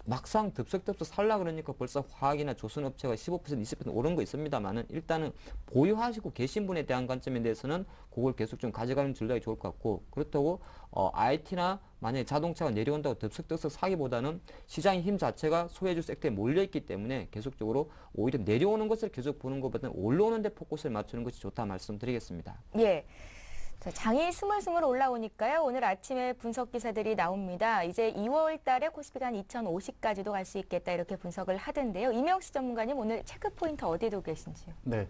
막상 덥석덥석 살라 그러니까 벌써 화학이나 조선업체가 15% 20% 오른 거 있습니다만은 일단은 보유하시고 계신 분에 대한 관점에 대해서는 그걸 계속 좀 가져가는 전략이 좋을 것 같고, 그렇다고 IT나 만약에 자동차가 내려온다고 덥석덥석 사기보다는 시장의 힘 자체가 소외주 섹터에 몰려있기 때문에 계속적으로 오히려 내려오는 것을 계속 보는 것보다는 올라오는 데 포커스를 맞추는 것이 좋다 말씀드리겠습니다. 예. 자, 장이 스물스물 올라오니까요. 오늘 아침에 분석 기사들이 나옵니다. 이제 2월 달에 코스피가 한 2050까지도 갈 수 있겠다 이렇게 분석을 하던데요. 이명수 전문가님 오늘 체크 포인트 어디에 두고 계신지요? 네.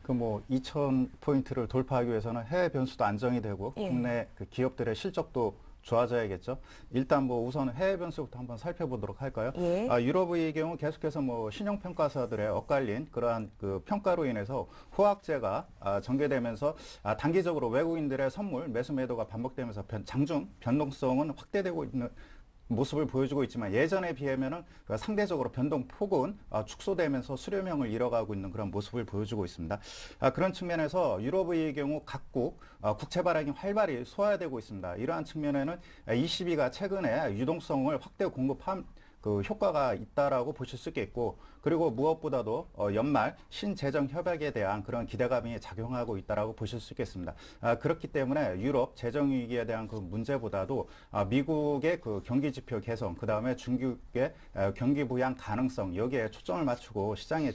그 뭐 2,000포인트를 돌파하기 위해서는 해외 변수도 안정이 되고 예. 국내 그 기업들의 실적도 좋아져야겠죠. 일단 뭐 우선 해외 변수부터 한번 살펴보도록 할까요? 예. 유럽의 경우 계속해서 뭐 신용평가사들의 엇갈린 그러한 그 평가로 인해서 후학제가 전개되면서 단기적으로 외국인들의 선물 매수 매도가 반복되면서 장중 변동성은 확대되고 있는 모습을 보여주고 있지만 예전에 비하면은 상대적으로 변동폭은 축소되면서 수렴형을 잃어가고 있는 그런 모습을 보여주고 있습니다. 그런 측면에서 유럽의 경우 각국 국채 발행이 활발히 소화되고 있습니다. 이러한 측면에는 ECB가 최근에 유동성을 확대 공급한 그 효과가 있다라고 보실 수 있겠고, 그리고 무엇보다도 연말 신재정 협약에 대한 그런 기대감이 작용하고 있다라고 보실 수 있겠습니다. 그렇기 때문에 유럽 재정 위기에 대한 그 문제보다도 미국의 그 경기 지표 개선, 그 다음에 중국의 경기 부양 가능성, 여기에 초점을 맞추고 시장에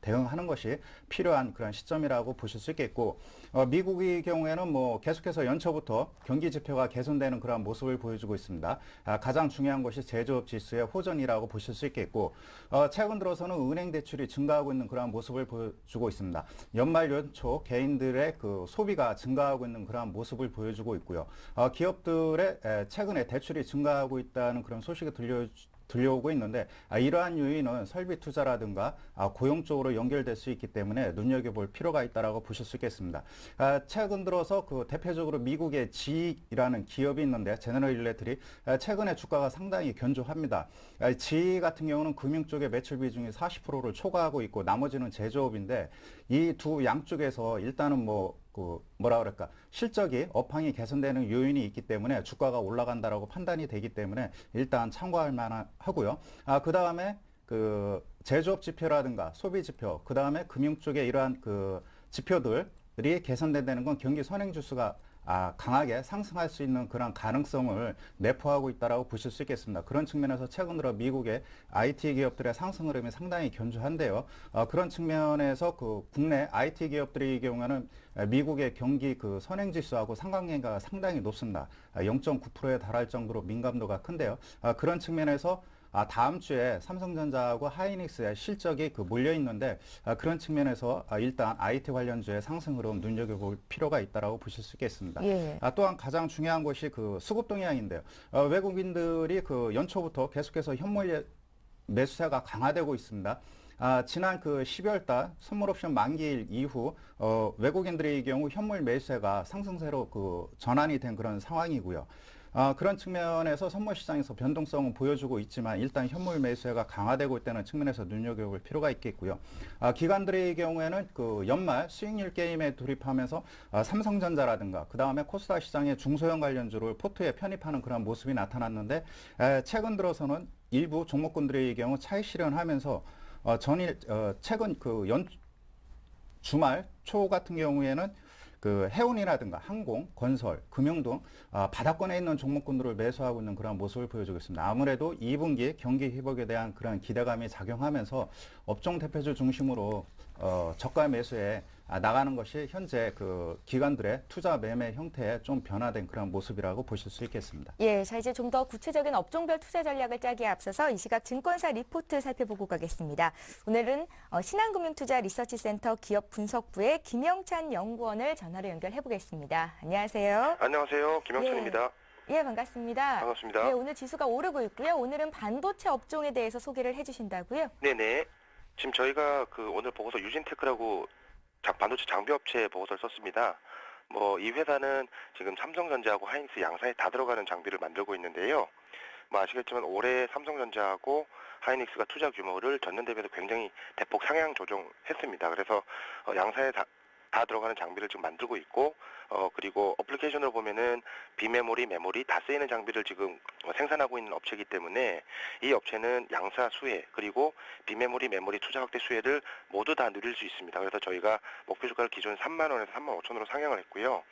대응하는 것이 필요한 그런 시점이라고 보실 수 있겠고, 미국의 경우에는 뭐 계속해서 연초부터 경기 지표가 개선되는 그런 모습을 보여주고 있습니다. 가장 중요한 것이 제조업 지수의 호전이라고 보실 수 있겠고, 최근 들어서는 은행 대출이 증가하고 있는 그런 모습을 보여주고 있습니다. 연말 연초 개인들의 그 소비가 증가하고 있는 그런 모습을 보여주고 있고요. 기업들의 최근에 대출이 증가하고 있다는 그런 소식이 들려오고 있는데, 이러한 요인은 설비 투자라든가 고용 쪽으로 연결될 수 있기 때문에 눈여겨볼 필요가 있다라고 보실 수 있겠습니다. 최근 들어서 그 대표적으로 미국의 GE라는 기업이 있는데, 제너럴 일렉트릭, 최근에 주가가 상당히 견조합니다. GE 같은 경우는 금융 쪽의 매출 비중이 40%를 초과하고 있고 나머지는 제조업인데, 이 두 양쪽에서 일단은 실적이 업황이 개선되는 요인이 있기 때문에 주가가 올라간다라고 판단이 되기 때문에 일단 참고할 만하고요. 그 다음에 그 제조업 지표라든가 소비 지표, 그 다음에 금융 쪽의 이러한 그 지표들이 개선된다는 건 경기 선행 지수가 강하게 상승할 수 있는 그런 가능성을 내포하고 있다라고 보실 수 있겠습니다. 그런 측면에서 최근 들어 미국의 IT 기업들의 상승 흐름이 상당히 견조한데요. 그런 측면에서 그 국내 IT 기업들의 경우에는 미국의 경기 그 선행 지수하고 상관관계가 상당히 높습니다. 0.9%에 달할 정도로 민감도가 큰데요. 그런 측면에서 다음 주에 삼성전자하고 하이닉스의 실적이 몰려 있는데, 그런 측면에서 일단 IT 관련주의 상승 흐름 눈여겨볼 필요가 있다라고 보실 수 있겠습니다. 예. 또한 가장 중요한 것이 그 수급 동향인데요. 외국인들이 그 연초부터 계속해서 현물 매수세가 강화되고 있습니다. 지난 그 12월 달 선물 옵션 만기일 이후 외국인들의 경우 현물 매수세가 상승세로 그 전환이 된 그런 상황이고요. 그런 측면에서 선물 시장에서 변동성은 보여주고 있지만 일단 현물 매수세가 강화되고 있다는 측면에서 눈여겨볼 필요가 있겠고요. 기관들의 경우에는 그 연말 수익률 게임에 돌입하면서 삼성전자라든가 그 다음에 코스닥 시장의 중소형 관련주를 포트에 편입하는 그런 모습이 나타났는데, 최근 들어서는 일부 종목군들의 경우 차익 실현하면서 최근 그 주말 초 같은 경우에는 그 해운이라든가 항공, 건설, 금융 등 바닥권에 있는 종목군들을 매수하고 있는 그런 모습을 보여주고 있습니다. 아무래도 2분기 경기 회복에 대한 그런 기대감이 작용하면서 업종 대표주 중심으로 저가 매수에 나가는 것이 현재 그 기관들의 투자 매매 형태에 좀 변화된 그런 모습이라고 보실 수 있겠습니다. 예, 자 이제 좀 더 구체적인 업종별 투자 전략을 짜기에 앞서서 이 시각 증권사 리포트 살펴보고 가겠습니다. 오늘은 신한금융투자 리서치센터 기업분석부의 김영찬 연구원을 전화로 연결해 보겠습니다. 안녕하세요. 안녕하세요. 김영찬입니다. 예, 반갑습니다. 반갑습니다. 예, 오늘 지수가 오르고 있고요. 오늘은 반도체 업종에 대해서 소개를 해주신다고요? 네네. 지금 저희가 그 오늘 보고서 유진테크라고 반도체 장비업체 보고서를 썼습니다. 이 회사는 지금 삼성전자하고 하이닉스 양사에 다 들어가는 장비를 만들고 있는데요. 아시겠지만 올해 삼성전자하고 하이닉스가 투자 규모를 전년 대비해서 굉장히 대폭 상향 조정했습니다. 그래서 양사에 다 들어가는 장비를 지금 만들고 있고, 그리고 어플리케이션으로 보면은 비메모리, 메모리 다 쓰이는 장비를 지금 생산하고 있는 업체이기 때문에 이 업체는 양사 수혜 그리고 비메모리, 메모리 투자 확대 수혜를 모두 다 누릴 수 있습니다. 그래서 저희가 목표 주가를 기존 3만 원에서 3만 5천 원으로 상향을 했고요.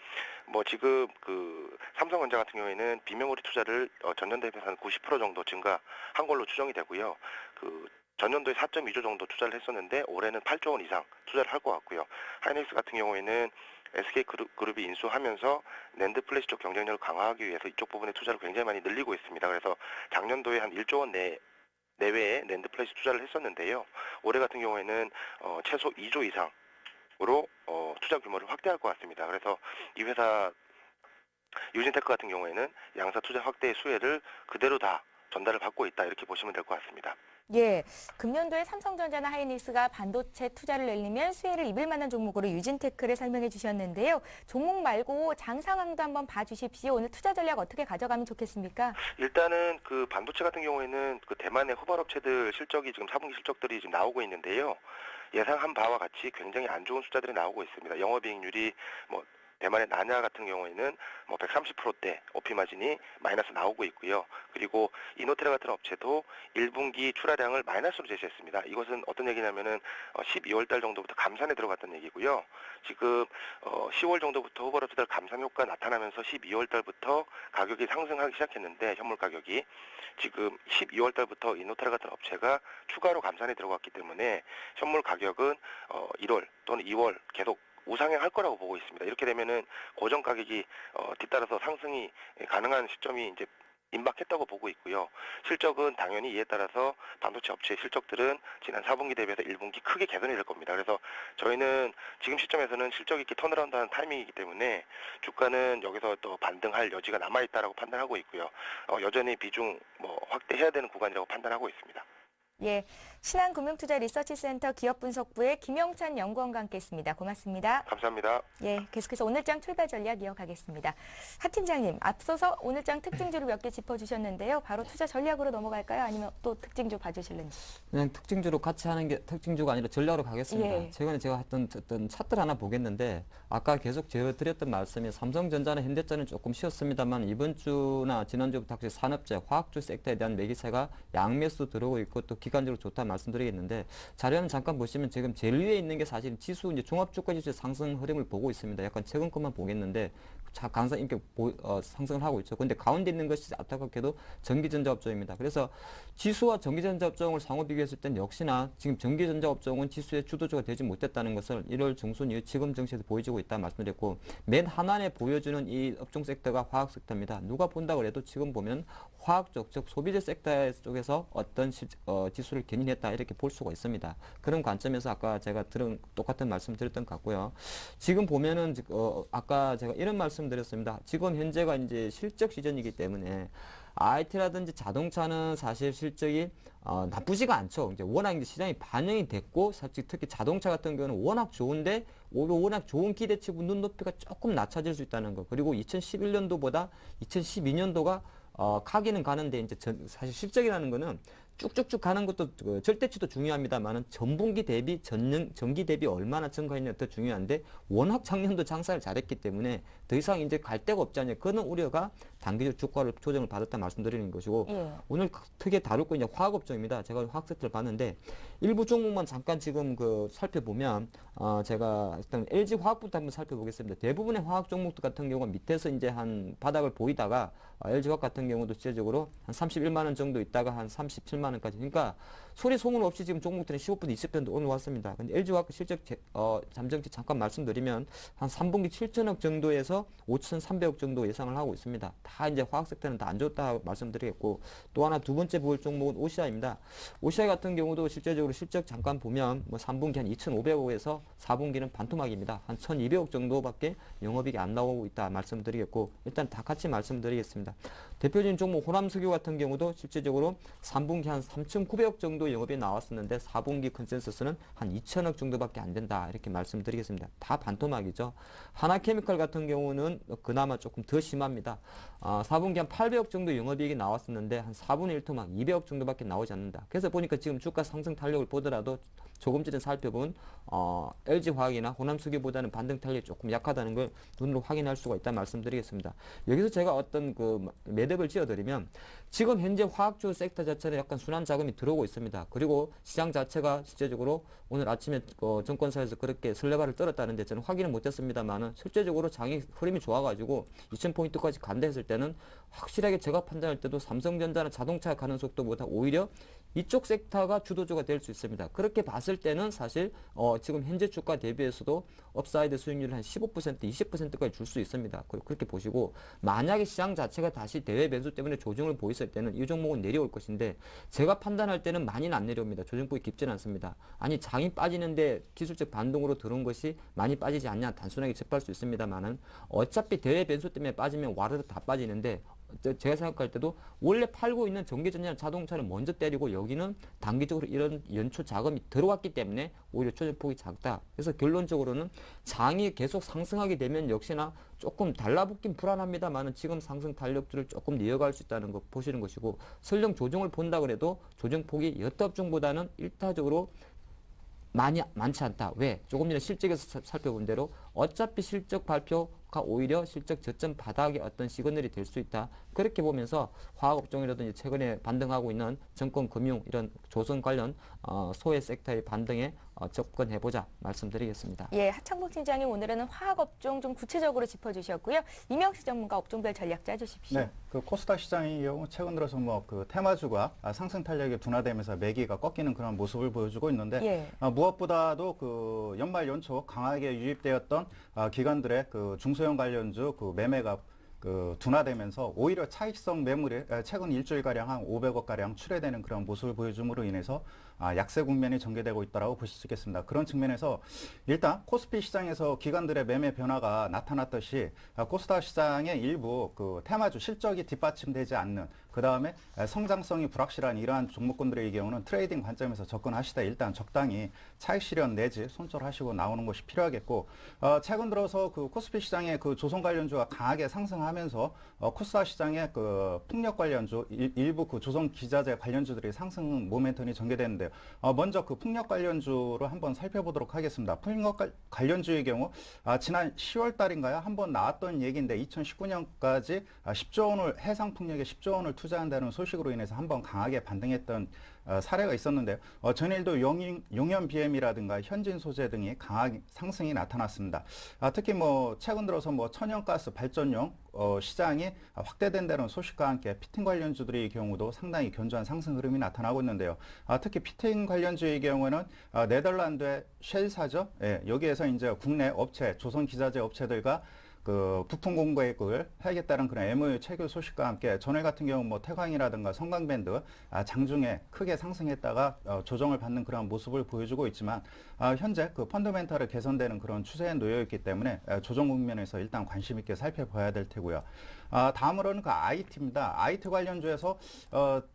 뭐 지금 그 삼성전자 같은 경우에는 비메모리 투자를 전년도에 비해서 한 90% 정도 증가한 걸로 추정이 되고요. 그 전년도에 4.2조 정도 투자를 했었는데 올해는 8조 원 이상 투자를 할 것 같고요. 하이닉스 같은 경우에는 SK그룹이 인수하면서 낸드 플래시 쪽 경쟁력을 강화하기 위해서 이쪽 부분에 투자를 굉장히 많이 늘리고 있습니다. 그래서 작년도에 한 1조 원 내외에 낸드 플래시 투자를 했었는데요. 올해 같은 경우에는 최소 2조 이상으로 투자 규모를 확대할 것 같습니다. 그래서 이 회사 유진테크 같은 경우에는 양사 투자 확대의 수혜를 그대로 다 전달을 받고 있다 이렇게 보시면 될 것 같습니다. 예, 금년도에 삼성전자나 하이닉스가 반도체 투자를 늘리면 수혜를 입을 만한 종목으로 유진테크를 설명해 주셨는데요. 종목 말고 장 상황도 한번 봐주십시오. 오늘 투자 전략 어떻게 가져가면 좋겠습니까? 일단은 그 반도체 같은 경우에는 그 대만의 후발업체들 실적이 지금 4분기 실적들이 지금 나오고 있는데요. 예상한 바와 같이 굉장히 안 좋은 숫자들이 나오고 있습니다. 영업이익률이 뭐 대만의 나냐 같은 경우에는 뭐 130%대 OP 마진이 마이너스 나오고 있고요. 그리고 이노테라 같은 업체도 1분기 출하량을 마이너스로 제시했습니다. 이것은 어떤 얘기냐면은 12월 달 정도부터 감산에 들어갔던 얘기고요. 지금 10월 정도부터 후발업체들 감산 효과 나타나면서 12월 달부터 가격이 상승하기 시작했는데 현물 가격이 지금 12월 달부터 이노테라 같은 업체가 추가로 감산에 들어갔기 때문에 현물 가격은 1월 또는 2월 계속 우상향할 거라고 보고 있습니다. 이렇게 되면은 고정 가격이 뒤따라서 상승이 가능한 시점이 이제 임박했다고 보고 있고요. 실적은 당연히 이에 따라서 반도체 업체 실적들은 지난 4분기 대비해서 1분기 크게 개선이 될 겁니다. 그래서 저희는 지금 시점에서는 실적 있게 턴어라운드하는 타이밍이기 때문에 주가는 여기서 또 반등할 여지가 남아있다라고 판단하고 있고요. 여전히 비중 확대해야 되는 구간이라고 판단하고 있습니다. 예, 신한금융투자리서치센터 기업분석부의 김영찬 연구원과 함께했습니다. 고맙습니다. 감사합니다. 예, 계속해서 오늘장 출발 전략 이어가겠습니다. 하 팀장님, 앞서서 오늘장 특징주를 몇 개 짚어주셨는데요. 바로 투자 전략으로 넘어갈까요? 아니면 또 특징주 봐주실는지? 그냥 특징주로 같이 하는 게 특징주가 아니라 전략으로 가겠습니다. 예. 최근에 제가 했던 어떤 차트를 하나 보겠는데 아까 계속 제가 드렸던 말씀이 삼성전자는 현대차는 조금 쉬었습니다만 이번 주나 지난주부터 확실히 산업재, 화학주 섹터에 대한 매기세가 양매수 들어오고 있고 또 기간적으로 좋다 말씀드리겠는데 자료는 잠깐 보시면 지금 제일 위에 있는 게 사실 지수 이제 종합주가지수의 상승 흐름을 보고 있습니다. 약간 최근 것만 보겠는데 강상 이렇게 상승을 하고 있죠. 근데 가운데 있는 것이 안타깝게도 전기전자 업종입니다. 그래서 지수와 전기전자 업종을 상호 비교했을 땐 역시나 지금 전기전자 업종은 지수의 주도주가 되지 못했다는 것을 1월 중순 이후 지금 정시에서 보여지고 있다 말씀드렸고 맨 하단에 보여주는 이 업종 섹터가 화학 섹터입니다. 누가 본다고 해도 지금 보면 화학 쪽, 즉 소비재 섹터 쪽에서 어떤 지수를 견인했다 이렇게 볼 수가 있습니다. 그런 관점에서 아까 제가 들은 똑같은 말씀 드렸던 것 같고요. 지금 보면은 아까 제가 이런 말씀 드렸습니다. 지금 현재가 이제 실적 시즌이기 때문에 IT라든지 자동차는 사실 실적이 나쁘지가 않죠. 이제 워낙 이제 시장이 반영이 됐고, 사실 특히 자동차 같은 경우는 워낙 좋은데, 워낙 좋은 기대치고 눈높이가 조금 낮춰질 수 있다는 거. 그리고 2011년도보다 2012년도가 가기는 가는데 이제 사실 실적이라는 거는 쭉쭉쭉 가는 것도 절대치도 중요합니다만은 전분기 대비 전기 대비 얼마나 증가했냐 더 중요한데 워낙 작년도 장사를 잘했기 때문에 더 이상 이제 갈 데가 없지 않냐 그런 우려가 단기적 주가를 조정을 받았다 말씀드리는 것이고 예. 오늘 크게 다룰 거 이제 화학업종입니다. 제가 화학 섹터를 봤는데 일부 종목만 잠깐 지금 살펴보면 제가 일단 LG 화학부터 한번 살펴보겠습니다. 대부분의 화학 종목들 같은 경우는 밑에서 이제 한 바닥을 보이다가 LG 화학 같은 경우도 실제적으로 한 31만 원 정도 있다가 한 37만 원까지. 그러니까 소리 소문 없이 지금 종목들은 15분, 20분 오늘 왔습니다. 근데 LG 화학 실적 잠정치 잠깐 말씀드리면 한 3분기 7천억 정도에서 5,300억 정도 예상을 하고 있습니다. 다 이제 화학 섹터는 다 안 좋다 말씀드리겠고 또 하나 두 번째 볼 종목은 OCI입니다. OCI 같은 경우도 실제적으로 실적 잠깐 보면 뭐 3분기 한 2,500억에서 4분기는 반토막입니다. 한 1,200억 정도밖에 영업이익이 안 나오고 있다 말씀드리겠고 일단 다 같이 말씀드리겠습니다. 대표적인 종목 호남석유 같은 경우도 실제적으로 3분기 한 한 3,900억 정도 영업이 나왔었는데 4분기 컨센서스는 한 2천억 정도밖에 안 된다 이렇게 말씀드리겠습니다. 다 반토막이죠. 하나케미칼 같은 경우는 그나마 조금 더 심합니다. 4분기 한 800억 정도 영업이익이 나왔었는데 한 4분의 1 토막 200억 정도밖에 나오지 않는다. 그래서 보니까 지금 주가 상승 탄력을 보더라도 조금 전에 살펴본 LG화학이나 호남수기보다는 반등 탄력이 조금 약하다는 걸 눈으로 확인할 수가 있다 말씀드리겠습니다. 여기서 제가 어떤 그 매듭을 지어드리면 지금 현재 화학주 섹터 자체는 약간 순환 자금이 들어오고 있습니다. 그리고 시장 자체가 실제적으로 오늘 아침에 증권사에서 그렇게 슬레바를 떨었다는데 저는 확인을 못했습니다만은 실제적으로 장이 흐름이 좋아가지고 2,000포인트까지 간다 했을 때는 확실하게 제가 판단할 때도 삼성전자는 자동차 가는 속도보다 오히려 이쪽 섹터가 주도주가 될 수 있습니다. 그렇게 봤을 때는 사실 지금 현재 주가 대비해서도 업사이드 수익률을 한 15%, 20%까지 줄 수 있습니다. 그렇게 보시고 만약에 시장 자체가 다시 대외 변수 때문에 조정을 보였을 때는 이 종목은 내려올 것인데 제가 판단할 때는 많이는 안 내려옵니다. 조정폭이 깊지는 않습니다. 아니 장이 빠지는데 기술적 반동으로 들어온 것이 많이 빠지지 않냐 단순하게 접할 수 있습니다만은 어차피 대외 변수 때문에 빠지면 와르르 다 빠지는데 제가 생각할 때도 원래 팔고 있는 전기전자나 자동차를 먼저 때리고 여기는 단기적으로 이런 연초 자금이 들어왔기 때문에 오히려 조정폭이 작다. 그래서 결론적으로는 장이 계속 상승하게 되면 역시나 조금 달라붙긴 불안합니다만은 지금 상승 탄력들을 조금 이어갈 수 있다는 거 보시는 것이고 설령 조정을 본다 그래도 조정폭이 여타업종보다는 일타적으로 많지 않다. 왜? 조금 전에 실적에서 살펴본 대로 어차피 실적 발표가 오히려 실적 저점 바닥의 어떤 시그널이 될 수 있다. 그렇게 보면서 화학업종이라든지 최근에 반등하고 있는 정권, 금융 이런 조선 관련 소외 섹터의 반등에 접근해보자 말씀드리겠습니다. 예, 하창복 팀장님 오늘은 화학업종 좀 구체적으로 짚어주셨고요. 이명식 전문가 업종별 전략 짜주십시오. 네, 그 코스닥 시장의 경우 최근 들어서 뭐 그 테마주가 상승 탄력이 둔화되면서 매기가 꺾이는 그런 모습을 보여주고 있는데 예. 무엇보다도 그 연말 연초 강하게 유입되었던 기관들의 그 중소형 관련주 그 매매가 그 둔화되면서 오히려 차익성 매물이 최근 일주일가량 한 500억가량 출회되는 그런 모습을 보여줌으로 인해서 약세 국면이 전개되고 있다고 보실 수 있겠습니다. 그런 측면에서 일단 코스피 시장에서 기관들의 매매 변화가 나타났듯이 코스닥 시장의 일부 그 테마주 실적이 뒷받침되지 않는 그 다음에 성장성이 불확실한 이러한 종목군들의 경우는 트레이딩 관점에서 접근하시되 일단 적당히 차익 실현 내지 손절하시고 나오는 것이 필요하겠고 최근 들어서 그 코스피 시장의 그 조선 관련주가 강하게 상승하면서 코스닥 시장의 그 풍력 관련주 일부 그 조선 기자재 관련주들이 상승 모멘텀이 전개되는데요. 먼저 그 풍력 관련주를 한번 살펴보도록 하겠습니다. 풍력 관련주의 경우 지난 10월 달인가요? 한번 나왔던 얘기인데 2019년까지 10조 원을 해상 풍력에 10조 원을 투자한다는 소식으로 인해서 한번 강하게 반등했던 사례가 있었는데요. 전일도 용연 BM이라든가 현진 소재 등이 강한 상승이 나타났습니다. 특히 뭐 최근 들어서 뭐 천연가스 발전용 시장이 확대된다는 소식과 함께 피팅 관련주들의 경우도 상당히 견조한 상승 흐름이 나타나고 있는데요. 특히 피팅 관련주의 경우에는 네덜란드의 쉘사죠. 예, 여기에서 이제 국내 업체, 조선 기자재 업체들과 그 부품 공급을 하겠다는 그런 MOU 체결 소식과 함께 전일 같은 경우 뭐 태광이라든가 성강밴드 장중에 크게 상승했다가 조정을 받는 그런 모습을 보여주고 있지만 현재 그 펀더멘탈을 개선되는 그런 추세에 놓여 있기 때문에 조정 국면에서 일단 관심 있게 살펴봐야 될 테고요. 다음으로는 그 IT입니다. IT 관련주에서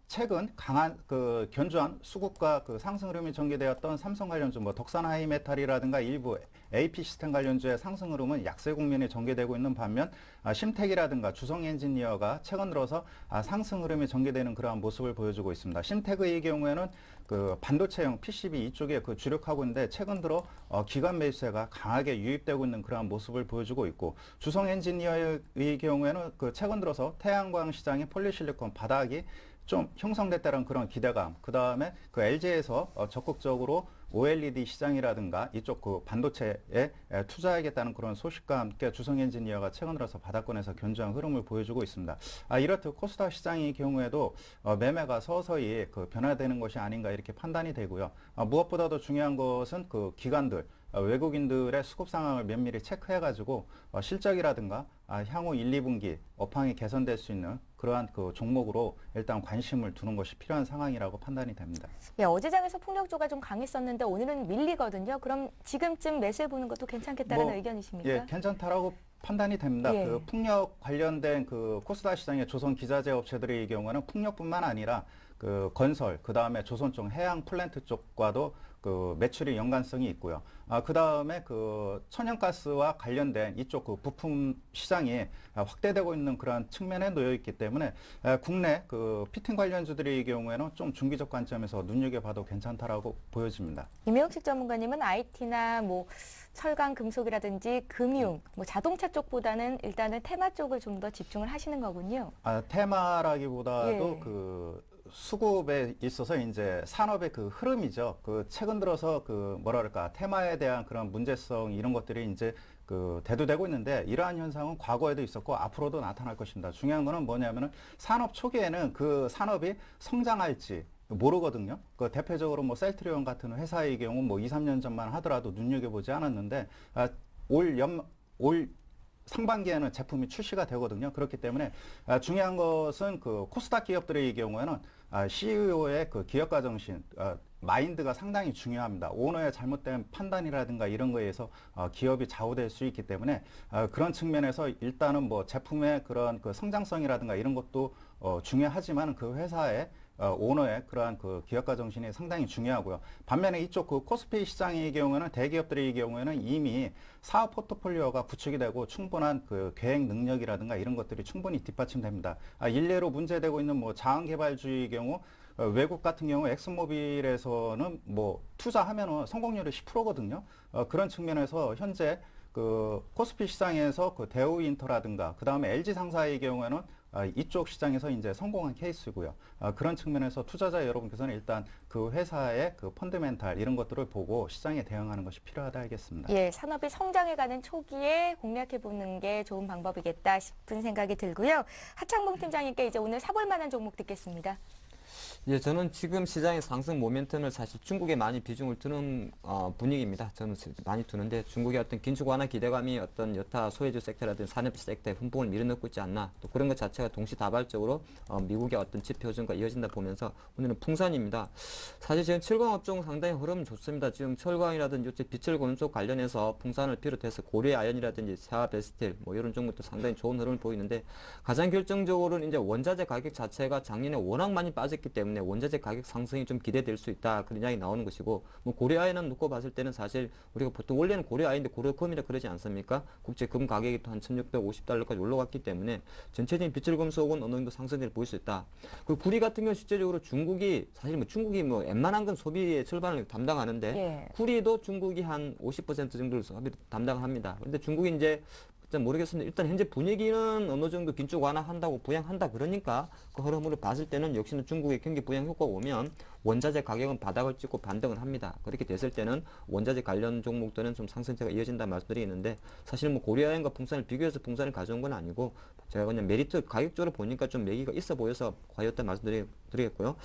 최근 강한 그 견조한 수급과 그 상승 흐름이 전개되었던 삼성 관련주, 뭐 덕산 하이메탈이라든가 일부 AP 시스템 관련주의 상승 흐름은 약세 국면이 전개되고 있는 반면 심텍이라든가 주성 엔지니어가 최근 들어서 상승 흐름이 전개되는 그러한 모습을 보여주고 있습니다. 심텍의 경우에는 그 반도체형 PCB 이쪽에 그 주력하고 있는데 최근 들어 기관 매수세가 강하게 유입되고 있는 그러한 모습을 보여주고 있고 주성 엔지니어의 경우에는 그 최근 들어서 태양광 시장의 폴리실리콘 바닥이 좀 형성됐다는 그런 기대감, 그 다음에 그 LG에서 적극적으로 OLED 시장이라든가 이쪽 그 반도체에 투자하겠다는 그런 소식과 함께 주성 엔지니어가 최근 들어서 바닥권에서 견조한 흐름을 보여주고 있습니다. 이렇듯 코스닥 시장의 경우에도 매매가 서서히 그 변화되는 것이 아닌가 이렇게 판단이 되고요. 무엇보다도 중요한 것은 그 기관들, 외국인들의 수급 상황을 면밀히 체크해가지고 실적이라든가 향후 1, 2분기 업황이 개선될 수 있는 그러한 그 종목으로 일단 관심을 두는 것이 필요한 상황이라고 판단이 됩니다. 예, 어제장에서 풍력주가 좀 강했었는데 오늘은 밀리거든요. 그럼 지금쯤 매수해보는 것도 괜찮겠다는 의견이십니까? 예, 괜찮다라고 판단이 됩니다. 예. 그 풍력 관련된 그 코스닥 시장의 조선 기자재 업체들의 경우는 풍력뿐만 아니라 그 건설, 그 다음에 조선 쪽 해양 플랜트 쪽과도 그 매출이 연관성이 있고요. 그 다음에 그 천연가스와 관련된 이쪽 그 부품 시장이 확대되고 있는 그러한 측면에 놓여 있기 때문에 국내 그 피팅 관련주들의 경우에는 좀 중기적 관점에서 눈여겨봐도 괜찮다라고 보여집니다. 임영식 전문가님은 IT나 뭐 철강, 금속이라든지 금융, 뭐 자동차 쪽보다는 일단은 테마 쪽을 좀 더 집중을 하시는 거군요. 테마라기보다도 예. 그 수급에 있어서 이제 산업의 그 흐름이죠. 그 최근 들어서 그 뭐랄까 테마에 대한 그런 문제성 이런 것들이 이제 그 대두되고 있는데 이러한 현상은 과거에도 있었고 앞으로도 나타날 것입니다. 중요한 거는 뭐냐면은 산업 초기에는 그 산업이 성장할지 모르거든요. 그 대표적으로 뭐 셀트리온 같은 회사의 경우 뭐 2, 3년 전만 하더라도 눈여겨보지 않았는데 올 상반기에는 제품이 출시가 되거든요. 그렇기 때문에 중요한 것은 그 코스닥 기업들의 경우에는 CEO의 그 기업가 정신, 마인드가 상당히 중요합니다. 오너의 잘못된 판단이라든가 이런 거에 의해서 기업이 좌우될 수 있기 때문에 그런 측면에서 일단은 뭐 제품의 그런 그 성장성이라든가 이런 것도 중요하지만 그 회사의 오너의 그러한 그 기업가 정신이 상당히 중요하고요. 반면에 이쪽 그 코스피 시장의 경우에는 대기업들의 경우에는 이미 사업 포트폴리오가 구축이 되고 충분한 그 계획 능력이라든가 이런 것들이 충분히 뒷받침됩니다. 일례로 문제되고 있는 뭐 자원 개발주의 경우 외국 같은 경우 엑슨모빌에서는 뭐 투자하면은 성공률이 10%거든요. 그런 측면에서 현재 그 코스피 시장에서 그 대우인터라든가 그 다음에 LG 상사의 경우에는 이쪽 시장에서 이제 성공한 케이스고요. 그런 측면에서 투자자 여러분께서는 일단 그 회사의 그 펀드멘탈 이런 것들을 보고 시장에 대응하는 것이 필요하다 하겠습니다. 예, 산업이 성장해가는 초기에 공략해보는 게 좋은 방법이겠다 싶은 생각이 들고요. 하창봉 팀장님께 이제 오늘 사볼 만한 종목 듣겠습니다. 예, 저는 지금 시장의 상승 모멘텀을 사실 중국에 많이 비중을 두는 분위기입니다. 저는 많이 두는데 중국의 어떤 긴축 완화 기대감이 어떤 여타 소외주 섹터라든지 산업 섹터에 훈풍을 밀어넣고 있지 않나, 또 그런 것 자체가 동시다발적으로 미국의 어떤 지표 효정과 이어진다 보면서 오늘은 풍산입니다. 사실 지금 철광업종 상당히 흐름 좋습니다. 지금 철광이라든지 요새 비철 금속 관련해서 풍산을 비롯해서 고려 아연이라든지 세아베스틸 뭐 이런 종목도 상당히 좋은 흐름을 보이는데, 가장 결정적으로는 이제 원자재 가격 자체가 작년에 워낙 많이 빠졌기 때문에 원자재 가격 상승이 좀 기대될 수 있다, 그런 이야기 나오는 것이고, 뭐 고려아연은 놓고 봤을 때는 사실 우리가 보통 원래는 고려아연인데 고려금이라 그러지 않습니까? 국제 금 가격이 또 한 1650달러까지 올라갔기 때문에 전체적인 비철 금속은 어느 정도 상승을 보일 수 있다. 그리고 구리 같은 경우 실제적으로 중국이 사실 뭐 중국이 뭐 웬만한 건 소비의 절반을 담당하는데 예. 구리도 중국이 한 50% 정도를 소비를 담당합니다. 그런데 중국이 이제 모르겠습니다. 일단 현재 분위기는 어느 정도 긴축 완화한다고 부양한다 그러니까 그 흐름으로 봤을 때는 역시나 중국의 경기 부양 효과가 오면 원자재 가격은 바닥을 찍고 반등을 합니다. 그렇게 됐을 때는 원자재 관련 종목들은 좀 상승세가 이어진다 말씀드리겠는데, 사실 뭐 고려아연과 풍산을 비교해서 풍산을 가져온 건 아니고 제가 그냥 메리트 가격적으로 보니까 좀 매기가 있어 보여서 과였다 말씀드리겠고요.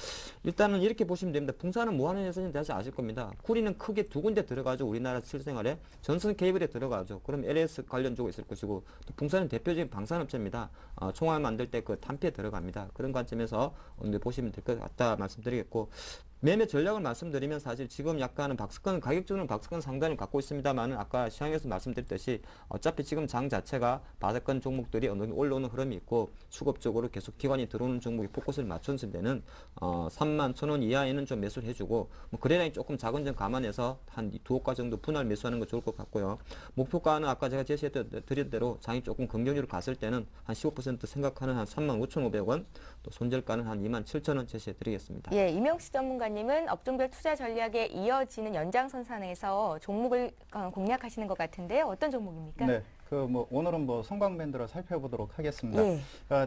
일단은 이렇게 보시면 됩니다. 풍산은 뭐 하는 회사인지 다시 아실 겁니다. 구리는 크게 두 군데 들어가죠. 우리나라 실생활에 전선 케이블에 들어가죠. 그럼 LS 관련 쪽에 있을 것이고, 또 풍산은 대표적인 방산업체입니다. 총알 만들 때 그 탄피에 들어갑니다. 그런 관점에서 보시면 될 것 같다 말씀드리겠고, 매매 전략을 말씀드리면 사실 지금 약간은 박스권, 가격적으로는 박스권 상단을 갖고 있습니다만 아까 시황에서 말씀드렸듯이 어차피 지금 장 자체가 바닥권 종목들이 어느 정도 올라오는 흐름이 있고 수급적으로 계속 기관이 들어오는 종목에 포커스를 맞췄을 때는 31,000원 이하에는 좀 매수를 해주고, 뭐 거래량이 조금 작은 점 감안해서 한 두 호가 정도 분할 매수하는 거 좋을 것 같고요. 목표가는 아까 제가 제시해드린 대로 장이 조금 긍정적으로 갔을 때는 한 15% 생각하는 한 35,500원, 또 손절가는 한 27,000원 제시해드리겠습니다. 예, 임영식 전문가님은 업종별 투자 전략에 이어지는 연장선상에서 종목을 공략하시는 것 같은데요. 어떤 종목입니까? 네. 그 뭐 오늘은 뭐 성광밴드로 살펴보도록 하겠습니다. 예.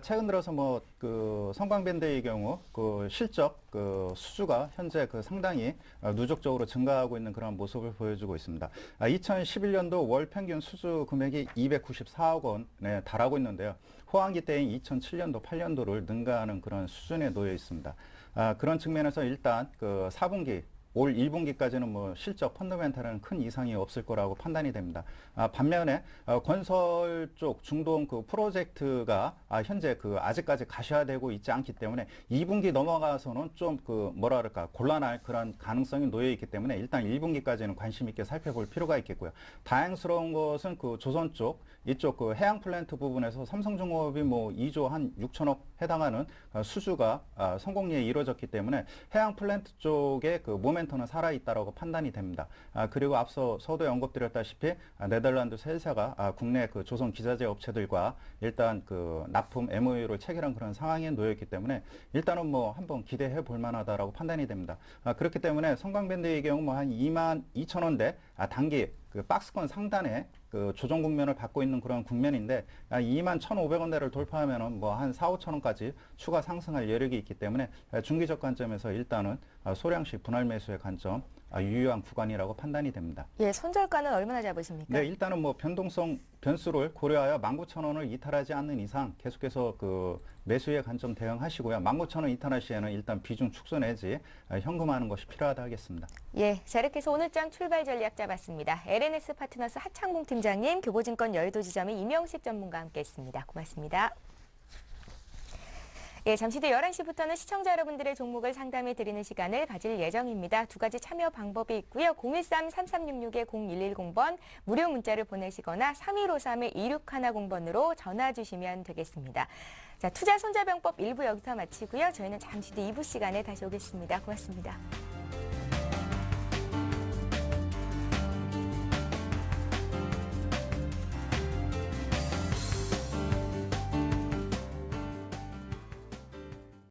최근 들어서 뭐 그 성광밴드의 경우 그 실적 그 수주가 현재 그 상당히 누적적으로 증가하고 있는 그런 모습을 보여주고 있습니다. 2011년도 월 평균 수주 금액이 294억 원에 달하고 있는데요. 호황기 때인 2007년도, 8년도를 능가하는 그런 수준에 놓여 있습니다. 그런 측면에서 일단 그 4분기 올 1분기까지는 뭐 실적 펀더멘탈은 큰 이상이 없을 거라고 판단이 됩니다. 반면에 건설 쪽 중동 그 프로젝트가 현재 그 아직까지 가셔야되고 있지 않기 때문에 2분기 넘어가서는 좀 그 뭐라 그럴까 곤란할 그런 가능성이 놓여 있기 때문에 일단 1분기까지는 관심 있게 살펴볼 필요가 있겠고요. 다행스러운 것은 그 조선 쪽 이쪽 그 해양 플랜트 부분에서 삼성중공업이 뭐 2조 한 6천억 해당하는 수주가 성공리에 이루어졌기 때문에 해양 플랜트 쪽에 그 모멘텀은 살아있다라고 판단이 됩니다. 그리고 앞서 서두에 언급드렸다시피 네덜란드 세 회사가 국내 그 조선 기자재 업체들과 일단 그 납품 MOU를 체결한 그런 상황에 놓였기 때문에 일단은 뭐 한번 기대해 볼 만하다라고 판단이 됩니다. 그렇기 때문에 성광밴드의 경우 뭐 한 22,000원대 단기 그 박스권 상단에 그 조정 국면을 받고 있는 그런 국면인데 21,500원대를 돌파하면은 뭐 한 4,5천원까지 추가 상승할 여력이 있기 때문에 중기적 관점에서 일단은 소량씩 분할 매수의 관점 유효한 구간이라고 판단이 됩니다. 예, 손절가는 얼마나 잡으십니까? 네, 일단은 뭐 변수를 고려하여 19,000원을 이탈하지 않는 이상 계속해서 그 매수의 관점 대응하시고요. 19,000원 이탈할 시에는 일단 비중 축소 내지 현금화하는 것이 필요하다 하겠습니다. 예, 자 이렇게 해서 오늘장 출발 전략 잡았습니다. LNS 파트너스 하창봉 팀장님, 교보증권 여의도 지점의 이명식 전문가와 함께했습니다. 고맙습니다. 예, 잠시 뒤 11시부터는 시청자 여러분들의 종목을 상담해 드리는 시간을 가질 예정입니다. 두 가지 참여 방법이 있고요. 013-3366-0110번 무료 문자를 보내시거나 3153-2610번으로 전화 주시면 되겠습니다. 자, 투자 손자병법 1부 여기서 마치고요. 저희는 잠시 뒤 2부 시간에 다시 오겠습니다. 고맙습니다.